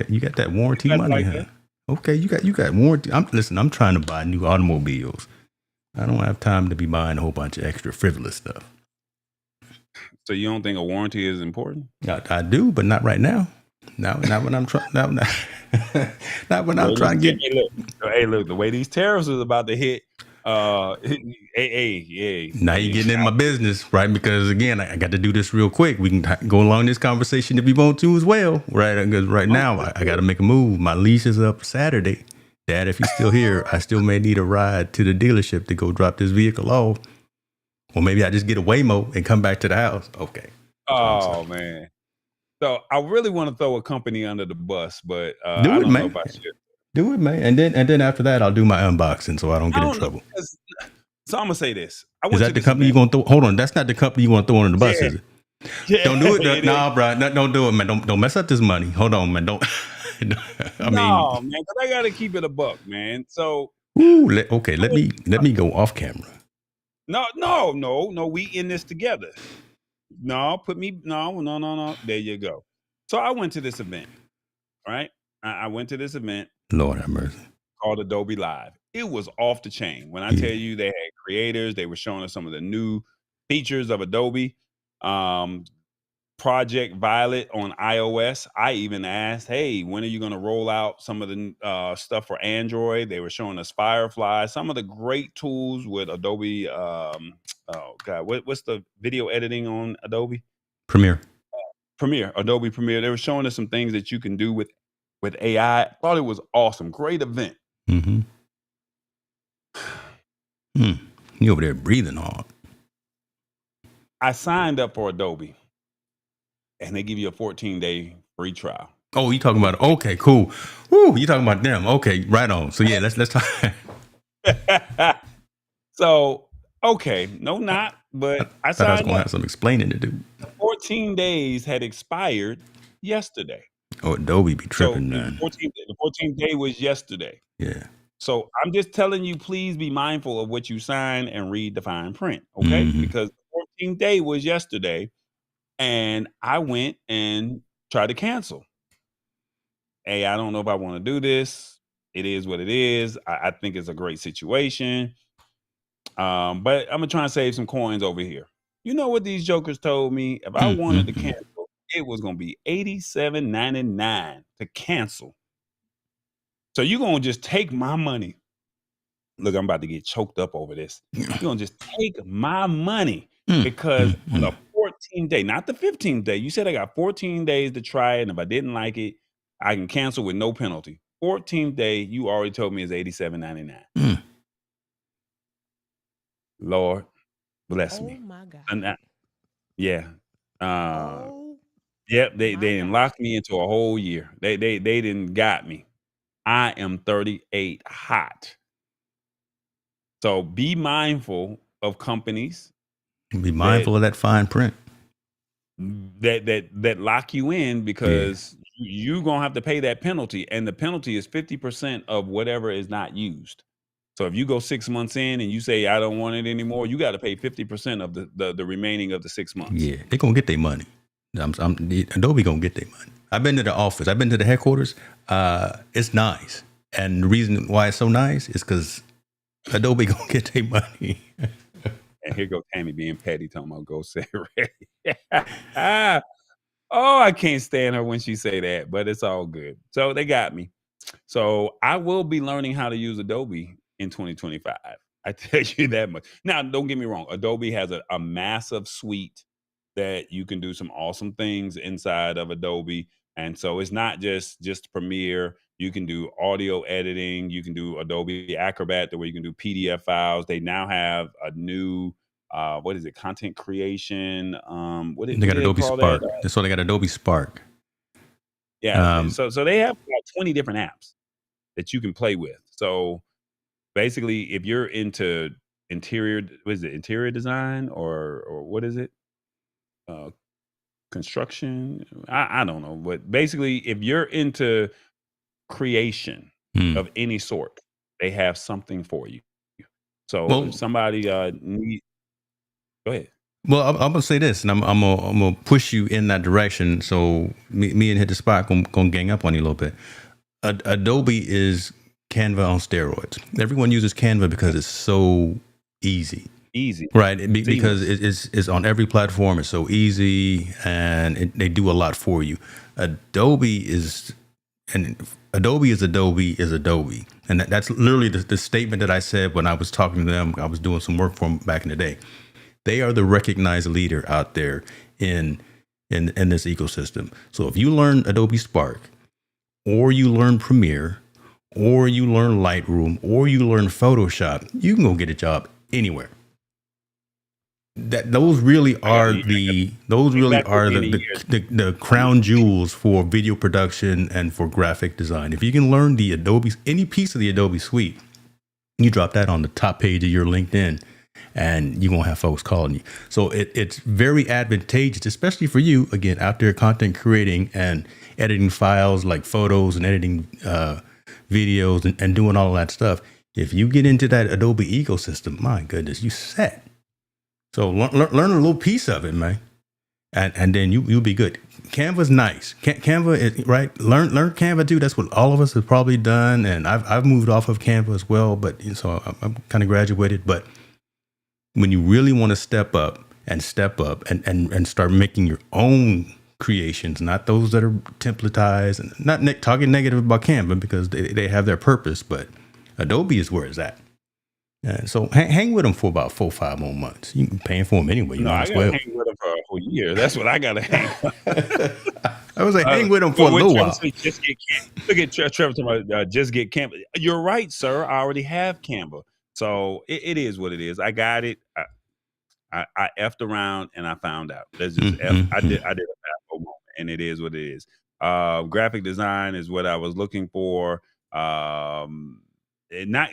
You got that warranty money, huh? Okay, you got warranty. I'm trying to buy new automobiles. I don't have time to be buying a whole bunch of extra frivolous stuff.
So you don't think a warranty is important?
I do, but not right now. Not when I'm trying. Not when I'm trying to get.
Hey, look, the way these tariffs is about to hit.
Now you're getting in my business, right? Because again, I got to do this real quick. We can go along this conversation if you want to as well, right? Because right now I got to make a move. My lease is up Saturday. Dad, if you're still here, I still may need a ride to the dealership to go drop this vehicle off. Or maybe I just get a Waymo and come back to the house. Okay.
Oh man. So I really want to throw a company under the bus, but
I don't know if I should. Do it, man. And then after that, I'll do my unboxing so I don't get in trouble.
So I'm gonna say this.
Is that the company you're gonna throw? Hold on, that's not the company you want to throw under the bus, is it? Yeah. Don't do it. Nah, bro. Don't do it, man. Don't mess up this money. Hold on, man. Don't.
Man, because I gotta keep it a buck, man. So.
Okay. Let me go off camera.
No. We in this together. No. There you go. So I went to this event, right? I went to this event.
Lord have mercy.
Called Adobe Live. It was off the chain. When I tell you they had creators, they were showing us some of the new features of Adobe. Project Violet on iOS. I even asked, hey, when are you going to roll out some of the stuff for Android? They were showing us Firefly, some of the great tools with Adobe. Oh God, what's the video editing on Adobe?
Premiere,
Adobe Premiere. They were showing us some things that you can do with AI. I thought it was awesome. Great event.
Mm-hmm. You over there breathing hard.
I signed up for Adobe. And they give you a 14-day free trial.
Oh, you talking about? Okay, cool. Woo, you talking about them? Okay, right on. So yeah, let's talk.
So, okay, no, not,
I
but I
thought I was
signed
gonna
up.
have some explaining to do.
14 days had expired yesterday.
Oh, Adobe be
So
tripping, man.
the 14th day was yesterday.
Yeah.
So I'm just telling you, please be mindful of what you sign and read the fine print, okay?
Hmm.
Because the 14th day was yesterday, and I went and tried to cancel. Hey, I don't know if I want to do this. It is what it is. I think it's a great situation. But I'm gonna try and save some coins over here. You know what these jokers told me? If I wanted to
Mm-hmm.
cancel, it was gonna be $87.99 to cancel. So you're gonna just take my money. Look, I'm about to get choked up over this. You're gonna just take my money because on the 14th day, not the 15th day, you said I got 14 days to try it, and if I didn't like it, I can cancel with no penalty. 14th day, you already told me is $87.99.
Mm.
Lord bless
Oh
me.
my God.
And yeah. Uh
Oh
yep, they
my
didn't
God.
lock me into a whole year. They didn't got me. I am 38 hot. So be mindful of companies
Be
that
mindful of that fine print.
that lock you in
Yeah.
because you gonna have to pay that penalty, and the penalty is 50% of whatever is not used. So if you go 6 months in and you say I don't want it anymore, you got to pay 50% of the remaining of the 6 months.
Yeah. They gonna get their money. Adobe gonna get their money. I've been to the office. I've been to the headquarters. It's nice, and the reason why it's so nice is because Adobe gonna get their money.
And here goes Tammy being petty, talking about go say ready. Oh, I can't stand her when she say that, but it's all good. So they got me. So I will be learning how to use Adobe in 2025. I tell you that much. Now, don't get me wrong. Adobe has a massive suite that you can do some awesome things inside of Adobe. And so it's not just Premiere. You can do audio editing. You can do Adobe Acrobat, the way you can do PDF files. They now have a new what is it? Content creation.
They
What
got
do they
Adobe
call that?
Spark. So they got Adobe Spark.
Yeah.
Um,
So they have about 20 different apps that you can play with. So basically, if you're into interior, what is it? Interior design or what is it? Uh, construction. I don't know, but basically, if you're into creation
hmm.
of any sort, they have something for you. So if
Well,
somebody need, go ahead.
well, I'm gonna say this, and I'm gonna push you in that direction. So me and Hit the Spot gonna gang up on you a little bit. Adobe is Canva on steroids. Everyone uses Canva because it's so easy,
Easy,
right? Because
seamless.
it's on every platform. It's so easy, and they do a lot for you. Adobe is and Adobe is Adobe is Adobe, and that's literally the statement that I said when I was talking to them. I was doing some work for them back in the day. They are the recognized leader out there in in this ecosystem. So if you learn Adobe Spark, or you learn Premiere, or you learn Lightroom, or you learn Photoshop, you can go get a job anywhere. That those really
I got
are
to
those
get
really
back with
are
me in a year.
the
I need
crown jewels for video production and for graphic design. If you can learn the Adobe, any piece of the Adobe suite, you drop that on the top page of your LinkedIn, and you're gonna have folks calling you. So it's very advantageous, especially for you, again, out there content creating and editing files like photos and editing videos and doing all of that stuff. If you get into that Adobe ecosystem, my goodness, you set. So learn a little piece of it, man, and then you'll be good. Canva's nice. Canva is right. Learn Canva too. That's what all of us have probably done, and I've moved off of Canva as well. But so I'm kind of graduated. But when you really want to step up and start making your own creations, not those that are templatized, and not talking negative about Canva because they have their purpose, but Adobe is where it's at. And so hang with them for about 4 or 5 more months. You can paying for them anyway. You
No,
might
I
as
gotta
well.
hang with him for a whole year. That's what I gotta hang.
I was like, hang with them for
But
a
when
little
Trevor
while.
say just get Canva, look at Trevor talking about just get Canva. You're right, sir. I already have Canva, so it is what it is. I got it. I effed around and I found out. Let's just f. I did a bad moment, and it is what it is. Graphic design is what I was looking for. Not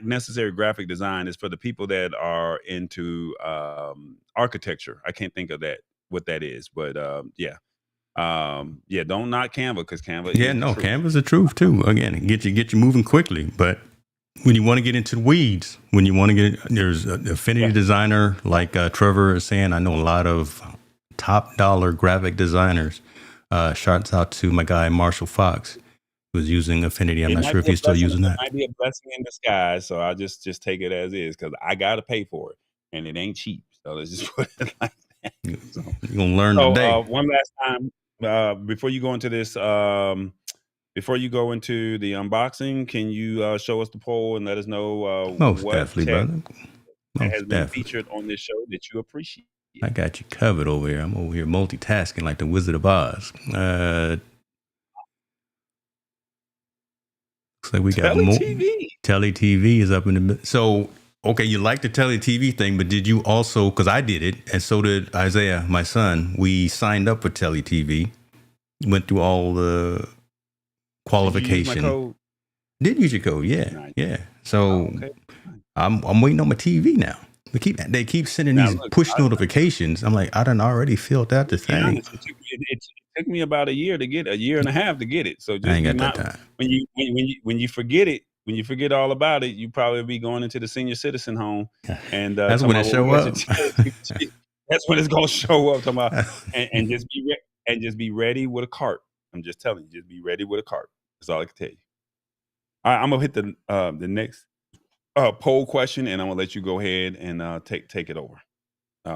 necessarily graphic design. It's for the people that are into architecture. I can't think of what that is, but yeah, don't knock Canva, because Canva
Yeah,
is the
no,
truth.
Canva's the truth too. Again, get you moving quickly. But when you want to get into the weeds, when you want to get, there's an affinity
Yeah.
designer like Trevor is saying. I know a lot of top dollar graphic designers. Shouts out to my guy Marshall Fox, who's using Affinity. I'm
It
not
might
sure if
be a
he's still
blessing.
using
It
that.
might be a blessing in disguise. So I just take it as is, because I gotta pay for it, and it ain't cheap. So let's just put it like that. So,
You're gonna learn today.
one last time, before you go into this, before you go into the unboxing, can you show us the poll and let us know
Most
what
definitely,
tech
brother.
has
Most
been
definitely.
featured on this show that you appreciate?
I got you covered over here. I'm over here multitasking like the Wizard of Oz. Looks like we got
Telly
more.
TV.
Telly TV is up in the middle. So, okay, you like the Telly TV thing, but did you also, because I did it, and so did Isaiah, my son, we signed up for Telly TV, went through all the qualification.
Did you use my code?
Did use your code, yeah.
Nice.
Yeah. So
Okay.
I'm waiting on my TV now. They keep sending
Now,
these
look,
push notifications. I'm like, I done already filled out the
to be
thing.
honest, it took me about a year and a half to get it. So
I
just
ain't
be
got that
not
time.
when you forget it, when you forget all about it, you probably be going into the senior citizen home, and
That's
talking
when it
about,
show
well, we
up.
got your TV. That's when it's gonna show up. Talking about, and just be ready with a cart. I'm just telling you, just be ready with a cart. That's all I can tell you. All right, I'm gonna hit the next poll question, and I'm gonna let you go ahead and take it over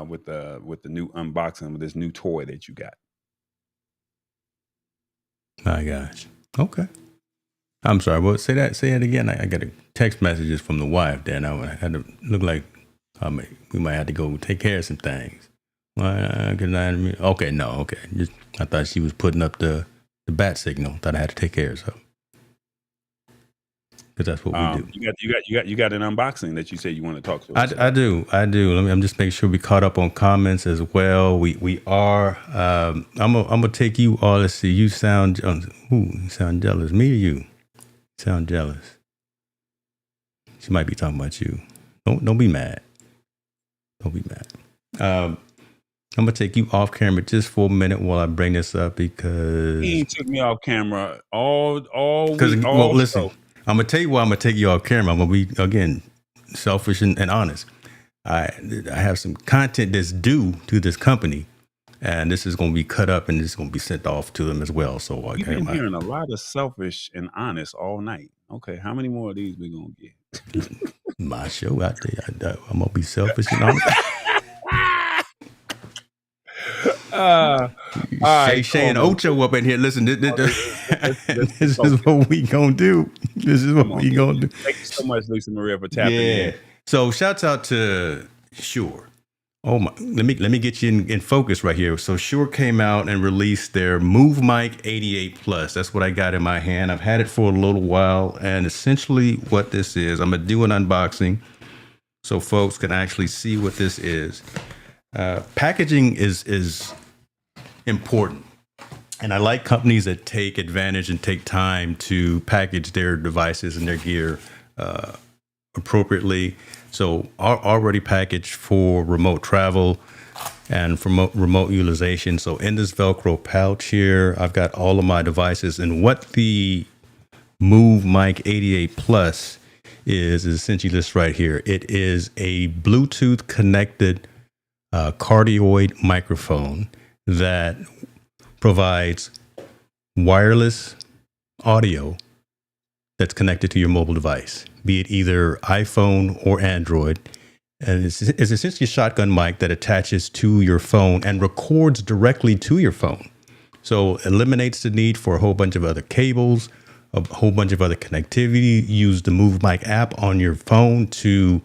with the new unboxing of this new toy that you got.
My gosh. Okay. I'm sorry. Well, say it again. I got a text messages from the wife. Then I had to look like we might have to go take care of some things. Okay, no, okay. Just I thought she was putting up the bat signal. Thought I had to take care of something, because that's what we do.
You got an unboxing that you said you want to talk to us about.
I do. I'm just making sure we caught up on comments as well. We are. I'm gonna take you all. Let's see. You sound jealous. Me or you? Sound jealous. She might be talking about you. Don't be mad. Don't be mad. I'm gonna take you off camera just for a minute while I bring this up, because
He took me off camera all
because
week.
well, listen. I'm gonna tell you why I'm gonna take you off camera. I'm gonna be again selfish and honest. I have some content that's due to this company, and this is gonna be cut up and it's gonna be sent off to them as well. So
You've been hearing a lot of selfish and honest all night. Okay, how many more of these we gonna get?
My show out there. I'm gonna be selfish and honest. Shay and Ocho up in here. Listen, this is what we gonna do. This is what we gonna do.
Thank you so much, Lisa Maria, for tapping in.
So shouts out to Shure. Oh my! Let me get you in focus right here. So Shure came out and released their Move Mic 88 Plus. That's what I got in my hand. I've had it for a little while, and essentially what this is, I'm gonna do an unboxing so folks can actually see what this is. Packaging is important, and I like companies that take advantage and take time to package their devices and their gear appropriately. So already packaged for remote travel and for remote utilization. So in this Velcro pouch here, I've got all of my devices, and what the Move Mic 88 Plus is essentially this right here. It is a Bluetooth connected cardioid microphone that provides wireless audio that's connected to your mobile device, be it either iPhone or Android. And it's essentially a shotgun mic that attaches to your phone and records directly to your phone. So eliminates the need for a whole bunch of other cables, a whole bunch of other connectivity. Use the Move Mic app on your phone to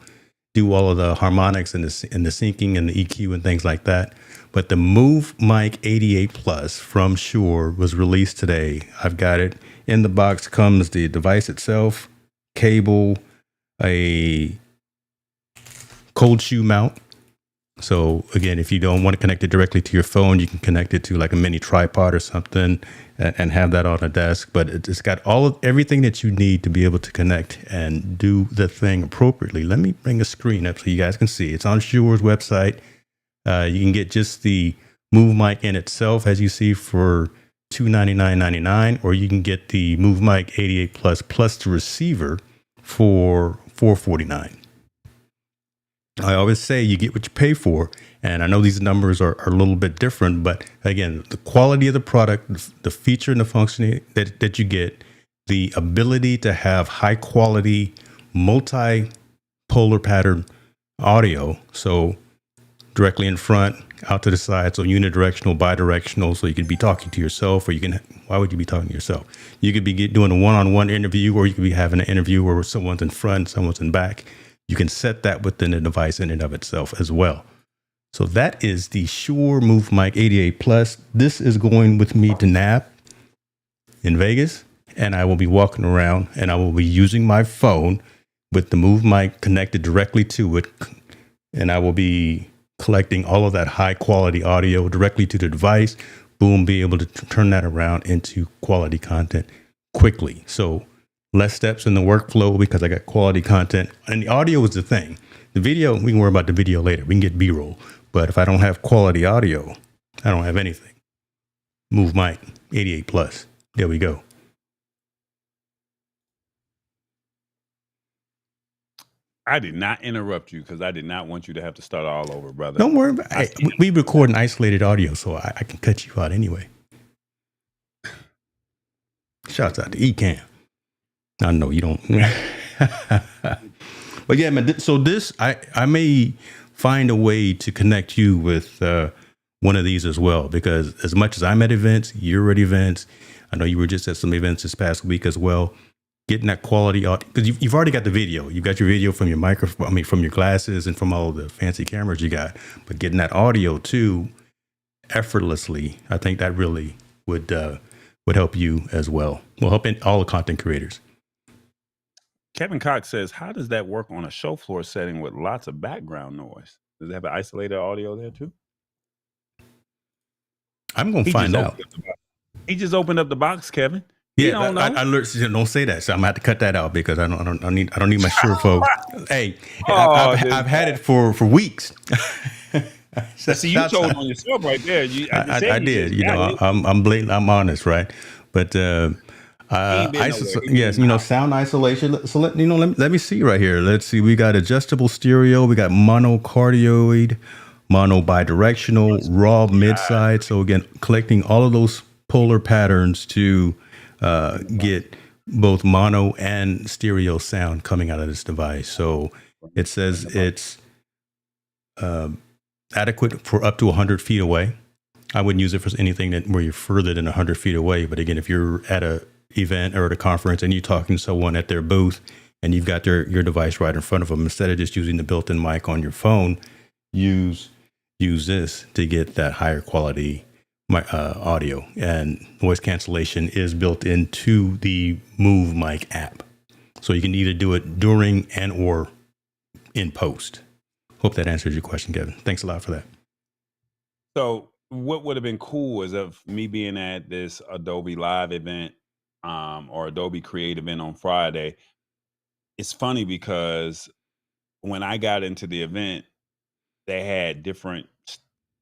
do all of the harmonics and the syncing and the EQ and things like that. But the Move Mic 88 Plus from Shure was released today. I've got it. In the box comes the device itself, cable, a cold shoe mount, So again, if you don't want to connect it directly to your phone, you can connect it to like a mini tripod or something and have that on a desk. But it's got everything that you need to be able to connect and do the thing appropriately. Let me bring a screen up so you guys can see. It's on Shure's website. You can get just the Move Mic in itself, as you see, for $299.99, or you can get the Move Mic 88 plus the receiver for $449. I always say you get what you pay for. And I know these numbers are a little bit different, but again, the quality of the product, the feature and the function that you get, the ability to have high quality, multi-polar pattern audio. So directly in front, out to the side, so unidirectional, bidirectional, so you can be talking to yourself, or why would you be talking to yourself? You could be doing a one-on-one interview, or you could be having an interview where someone's in front, someone's in back. You can set that within the device in and of itself as well. So that is the Shure Move Mic 88 Plus. This is going with me to NAB in Vegas, and I will be walking around and I will be using my phone with the Move Mic connected directly to it, and I will be collecting all of that high quality audio directly to the device. Boom, be able to turn that around into quality content quickly. So less steps in the workflow because I got quality content. And the audio is the thing. The video, we can worry about the video later. We can get B-roll. But if I don't have quality audio, I don't have anything. Move Mic 88 Plus. There we go.
I did not interrupt you because I did not want you to have to start all over, brother.
Don't worry about it. We record an isolated audio, so I can cut you out anyway. Shouts out to Ecamm. I know you don't. But yeah, man. So this, I may find a way to connect you with one of these as well, because as much as I'm at events, you're at events. I know you were just at some events this past week as well. Getting that quality audio, because you've already got the video. You've got your video from your microphone, from your glasses and from all the fancy cameras you got. But getting that audio too, effortlessly, I think that really would help you as well. Will help all the content creators.
Kevin Cox says, how does that work on a show floor setting with lots of background noise? Does it have an isolated audio there too?
I'm going to find out.
He just opened up the box, Kevin.
Yeah, I don't say that. So I'm gonna have to cut that out because I don't need my Shure folks. Hey, I've had it for weeks.
See, you told on yourself right there.
I did. You know, I'm blatant. I'm honest, right? But yes, sound isolation. So let me see right here. Let's see. We got adjustable stereo. We got monocardioid, mono bidirectional, raw mid-side. So again, collecting all of those polar patterns to get both mono and stereo sound coming out of this device. So it says it's adequate for up to 100 feet away. I wouldn't use it for anything where you're further than 100 feet away. But again, if you're at a event or at a conference and you're talking to someone at their booth and you've got your device right in front of them, instead of just using the built-in mic on your phone, use this to get that higher quality audio. And noise cancellation is built into the Move Mic app, so you can either do it during and or in post. Hope that answers your question, Kevin. Thanks a lot for that.
So what would have been cool is of me being at this Adobe Live event or Adobe Create event on Friday. It's funny because when I got into the event, they had different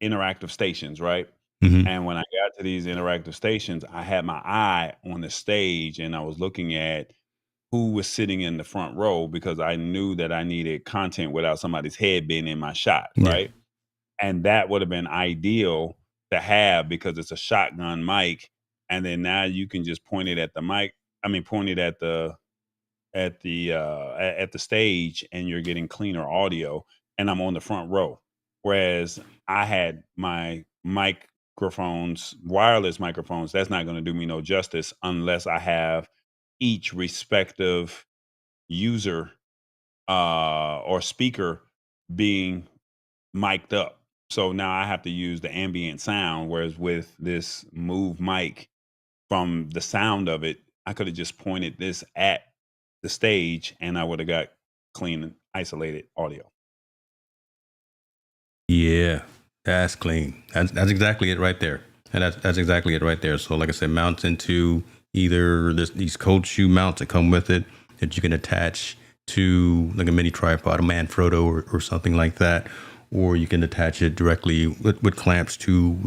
interactive stations, right? Mm-hmm. And when I got to these interactive stations, I had my eye on the stage and I was looking at who was sitting in the front row because I knew that I needed content without somebody's head being in my shot, right? And that would have been ideal to have because it's a shotgun mic. And then now you can just point it at the mic. Point it at the stage and you're getting cleaner audio and I'm on the front row. Whereas I had my wireless microphones, that's not going to do me no justice unless I have each respective user or speaker being mic'd up. So now I have to use the ambient sound, whereas with this Move Mic, from the sound of it, I could have just pointed this at the stage and I would have got clean and isolated audio.
Yeah, that's clean. That's exactly it right there. And that's exactly it right there. So like I said, mounts into either these cold shoe mounts that come with it that you can attach to like a mini tripod, a Manfrotto or something like that, or you can attach it directly with clamps to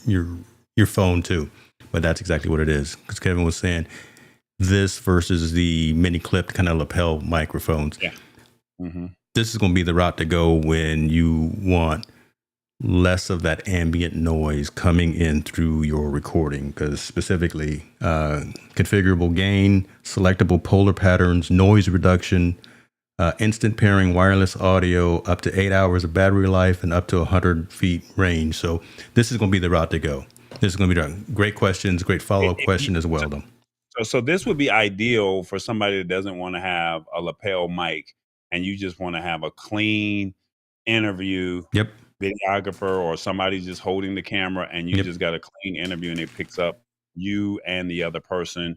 your phone too. But that's exactly what it is. Because Kevin was saying this versus the mini clipped kind of lapel microphones.
Yeah. Mm-hmm.
This is going to be the route to go when you want less of that ambient noise coming in through your recording, because specifically configurable gain, selectable polar patterns, noise reduction, instant pairing, wireless audio, up to 8 hours of battery life, and up to 100 feet range. So this is going to be the route to go. This is going to be great questions, great follow-up question as well, though.
So this would be ideal for somebody that doesn't want to have a lapel mic and you just want to have a clean interview.
Yep.
Videographer or somebody just holding the camera and you just got a clean interview and it picks up you and the other person.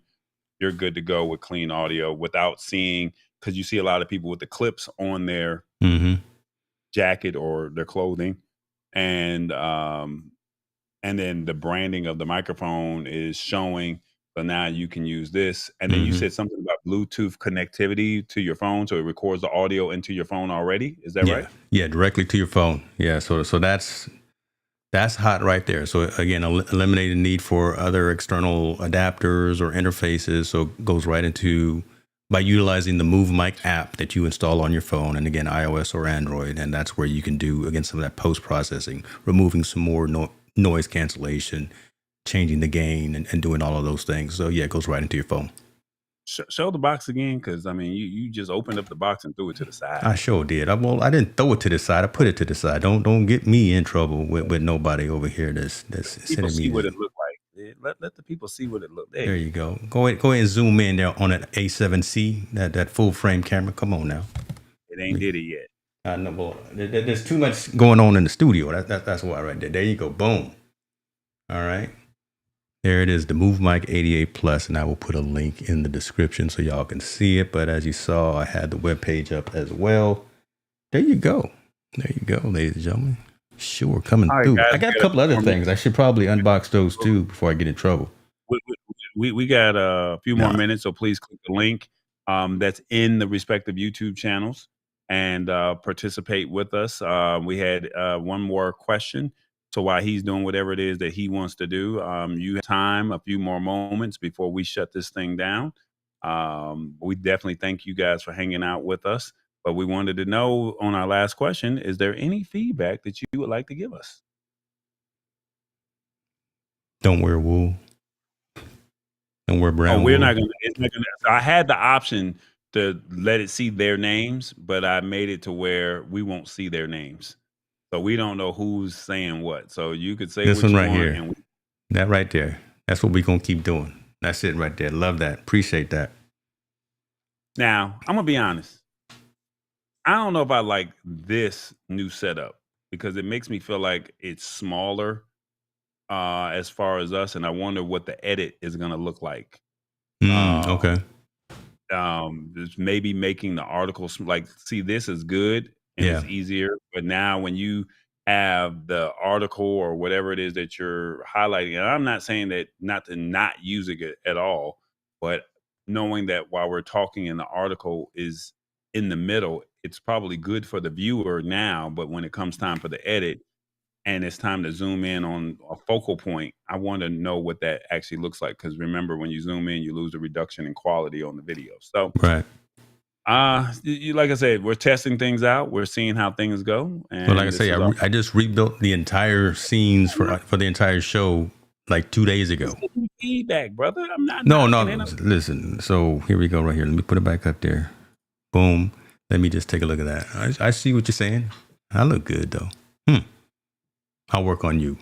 You're good to go with clean audio without seeing, because you see a lot of people with the clips on their jacket or their clothing, and then the branding of the microphone is showing. So now you can use this. And then you said something about Bluetooth connectivity to your phone, so it records the audio into your phone already. Is that right?
Yeah, directly to your phone. Yeah, so that's hot right there. So again, eliminating the need for other external adapters or interfaces. So it goes right into by utilizing the Move Mic app that you install on your phone, and again, iOS or Android, and that's where you can do again some of that post processing, removing some more noise cancellation, changing the gain, and doing all of those things. So yeah, it goes right into your phone.
Show the box again, because I mean, you just opened up the box and threw it to the side.
I sure did. I didn't throw it to the side. I put it to the side. Don't get me in trouble with nobody over here. That's
people
sending me.
See what it looked like. Let the people see what it looked.
There you go. Go ahead and zoom in there on that A7C, that full frame camera. Come on now.
It ain't did it yet.
I know. Well, there's too much going on in the studio. That's why right there. There you go. Boom. All right. There it is, the Move Mic 88 Plus, and I will put a link in the description so y'all can see it. But as you saw, I had the webpage up as well. There you go. There you go, ladies and gentlemen. Sure, coming through. Guys, I got a couple other things. I should probably unbox those too before I get in trouble.
We got a few more minutes, so please click the link that's in the respective YouTube channels and participate with us. We had one more question. So while he's doing whatever it is that he wants to do, you have time, a few more moments before we shut this thing down. We definitely thank you guys for hanging out with us. But we wanted to know on our last question, is there any feedback that you would like to give us?
Don't wear wool. Don't wear brown wool.
We're not going to. I had the option to let it see their names, but I made it to where we won't see their names. So we don't know who's saying what. So you could say
this
what
one
you
right
want,
here. That right there. That's what we're going to keep doing. That's it right there. Love that. Appreciate that.
Now, I'm going to be honest. I don't know if I like this new setup because it makes me feel like it's smaller as far as us. And I wonder what the edit is going to look like.
Okay.
Just maybe making the articles like, see, this is good and it's easier. But now when you have the article or whatever it is that you're highlighting, and I'm not saying that not to not using it at all, but knowing that while we're talking in the article is in the middle, it's probably good for the viewer now. But when it comes time for the edit and it's time to zoom in on a focal point, I want to know what that actually looks like. Because remember, when you zoom in, you lose the reduction in quality on the video. So,
right.
Like I said, we're testing things out. We're seeing how things go. And
well, like I say, I just rebuilt the entire scenes for the entire show like 2 days ago.
Feedback, brother. I'm not.
No. Listen. So here we go. Right here. Let me put it back up there. Boom. Let me just take a look at that. I see what you're saying. I look good though. I'll work on you.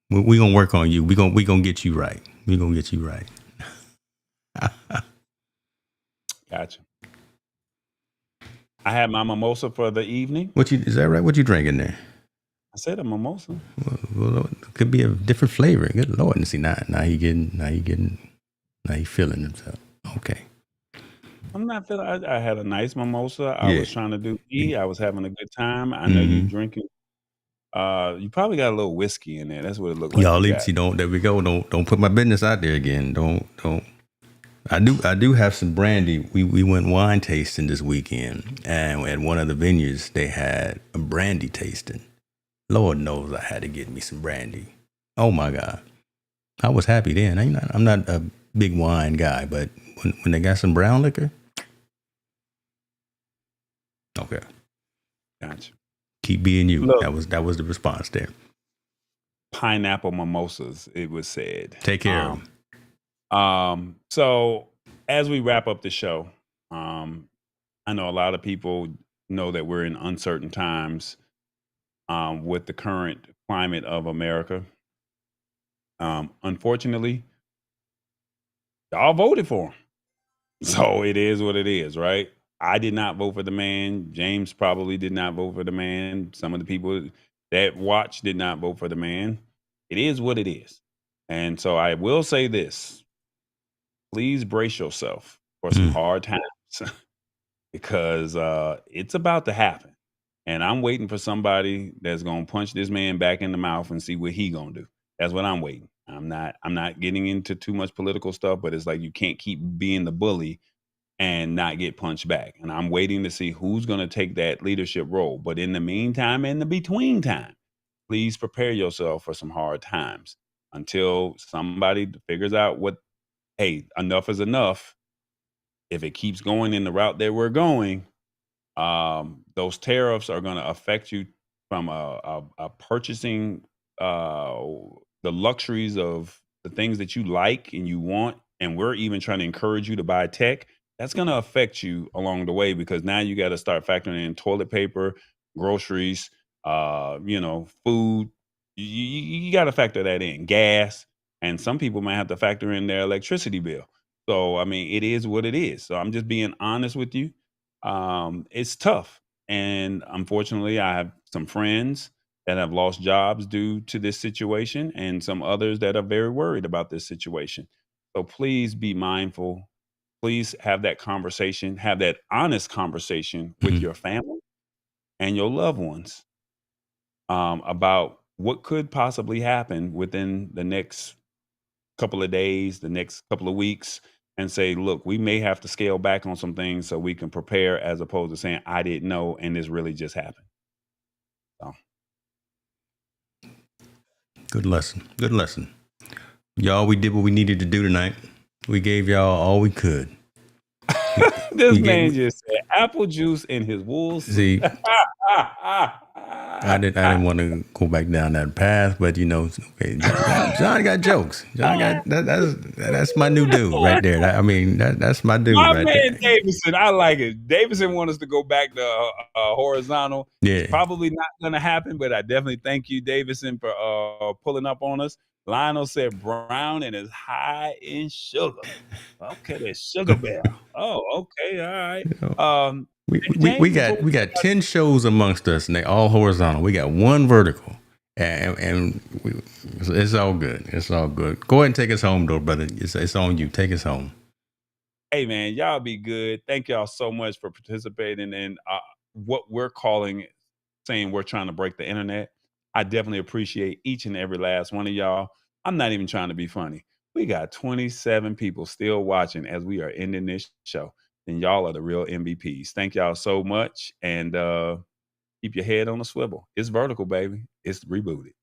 We're gonna work on you. We're gonna get you right. We're gonna get you right.
Gotcha. I had my mimosa for the evening.
Is that right? What you drinking there?
I said a mimosa.
Well, it could be a different flavor. Good Lord. And see, now he feeling himself. Okay.
I'm not feeling. I had a nice mimosa. I was trying to do tea. I was having a good time. I know you're drinking You probably got a little whiskey in there. That's what it looked like
Y'all
you
leave.
got.
See, don't. There we go. Don't put my business out there again. Don't. I do have some brandy. We went wine tasting this weekend, and at one of the vineyards they had a brandy tasting. Lord knows I had to get me some brandy. Oh my God, I was happy then. I'm not a big wine guy, but when they got some brown liquor, okay,
Gotcha.
keep being you.
Look,
That was the response there.
pineapple mimosas, it was said.
Take care of them.
So as we wrap up the show, I know a lot of people know that we're in uncertain times with the current climate of America. Unfortunately, y'all voted for him. So it is what it is, right? I did not vote for the man. James probably did not vote for the man. Some of the people that watch did not vote for the man. It is what it is. And so I will say this, please brace yourself for some
Mm.
hard times because it's about to happen. And I'm waiting for somebody that's gonna punch this man back in the mouth and see what he gonna do. That's what I'm waiting. I'm not getting into too much political stuff, but it's like you can't keep being the bully and not get punched back. And I'm waiting to see who's gonna take that leadership role. But in the meantime, in the between time, please prepare yourself for some hard times until somebody figures out what, hey, enough is enough. If it keeps going in the route that we're going, those tariffs are going to affect you from a purchasing uh, the luxuries of the things that you like and you want. And we're even trying to encourage you to buy tech. That's going to affect you along the way because now you got to start factoring in toilet paper, groceries, food. You got to factor that in, gas. And some people might have to factor in their electricity bill. So, I mean, it is what it is. So I'm just being honest with you. It's tough. And unfortunately, I have some friends that have lost jobs due to this situation and some others that are very worried about this situation. So please be mindful. Please have that conversation, have that honest conversation with
Mhm.
your family and your loved ones about what could possibly happen within the next couple of days, the next couple of weeks, and say, look, we may have to scale back on some things so we can prepare as opposed to saying, I didn't know and this really just happened. So,
Good lesson. Good lesson. Y'all, we did what we needed to do tonight. We gave y'all all we could.
this
We
man
gave.
just said apple juice in his wool suit.
See, I didn't want to go back down that path, but okay, John got jokes. John got that's my new dude right there. That's my dude
My
right
man
there.
Davidson, I like it. Davidson wants us to go back to horizontal. It's
Yeah.
probably not going to happen, but I definitely thank you, Davidson, for pulling up on us. Lionel said brown and is high in sugar. Okay, that's sugar bear. Oh, okay, all right.
You know,
Um,
we, we, we
James, before
got
we
we got 10 shows amongst us, and they all horizontal. We got one vertical, and it's all good. It's all good. Go ahead and take us home, though, brother. It's on you. Take us home.
hey man, y'all be good. Thank y'all so much for participating in what we're calling saying we're trying to break the internet. I definitely appreciate each and every last one of y'all. I'm not even trying to be funny. We got 27 people still watching as we are ending this show. And y'all are the real MVPs. Thank y'all so much. And keep your head on a swivel. It's vertical, baby. It's rebooted.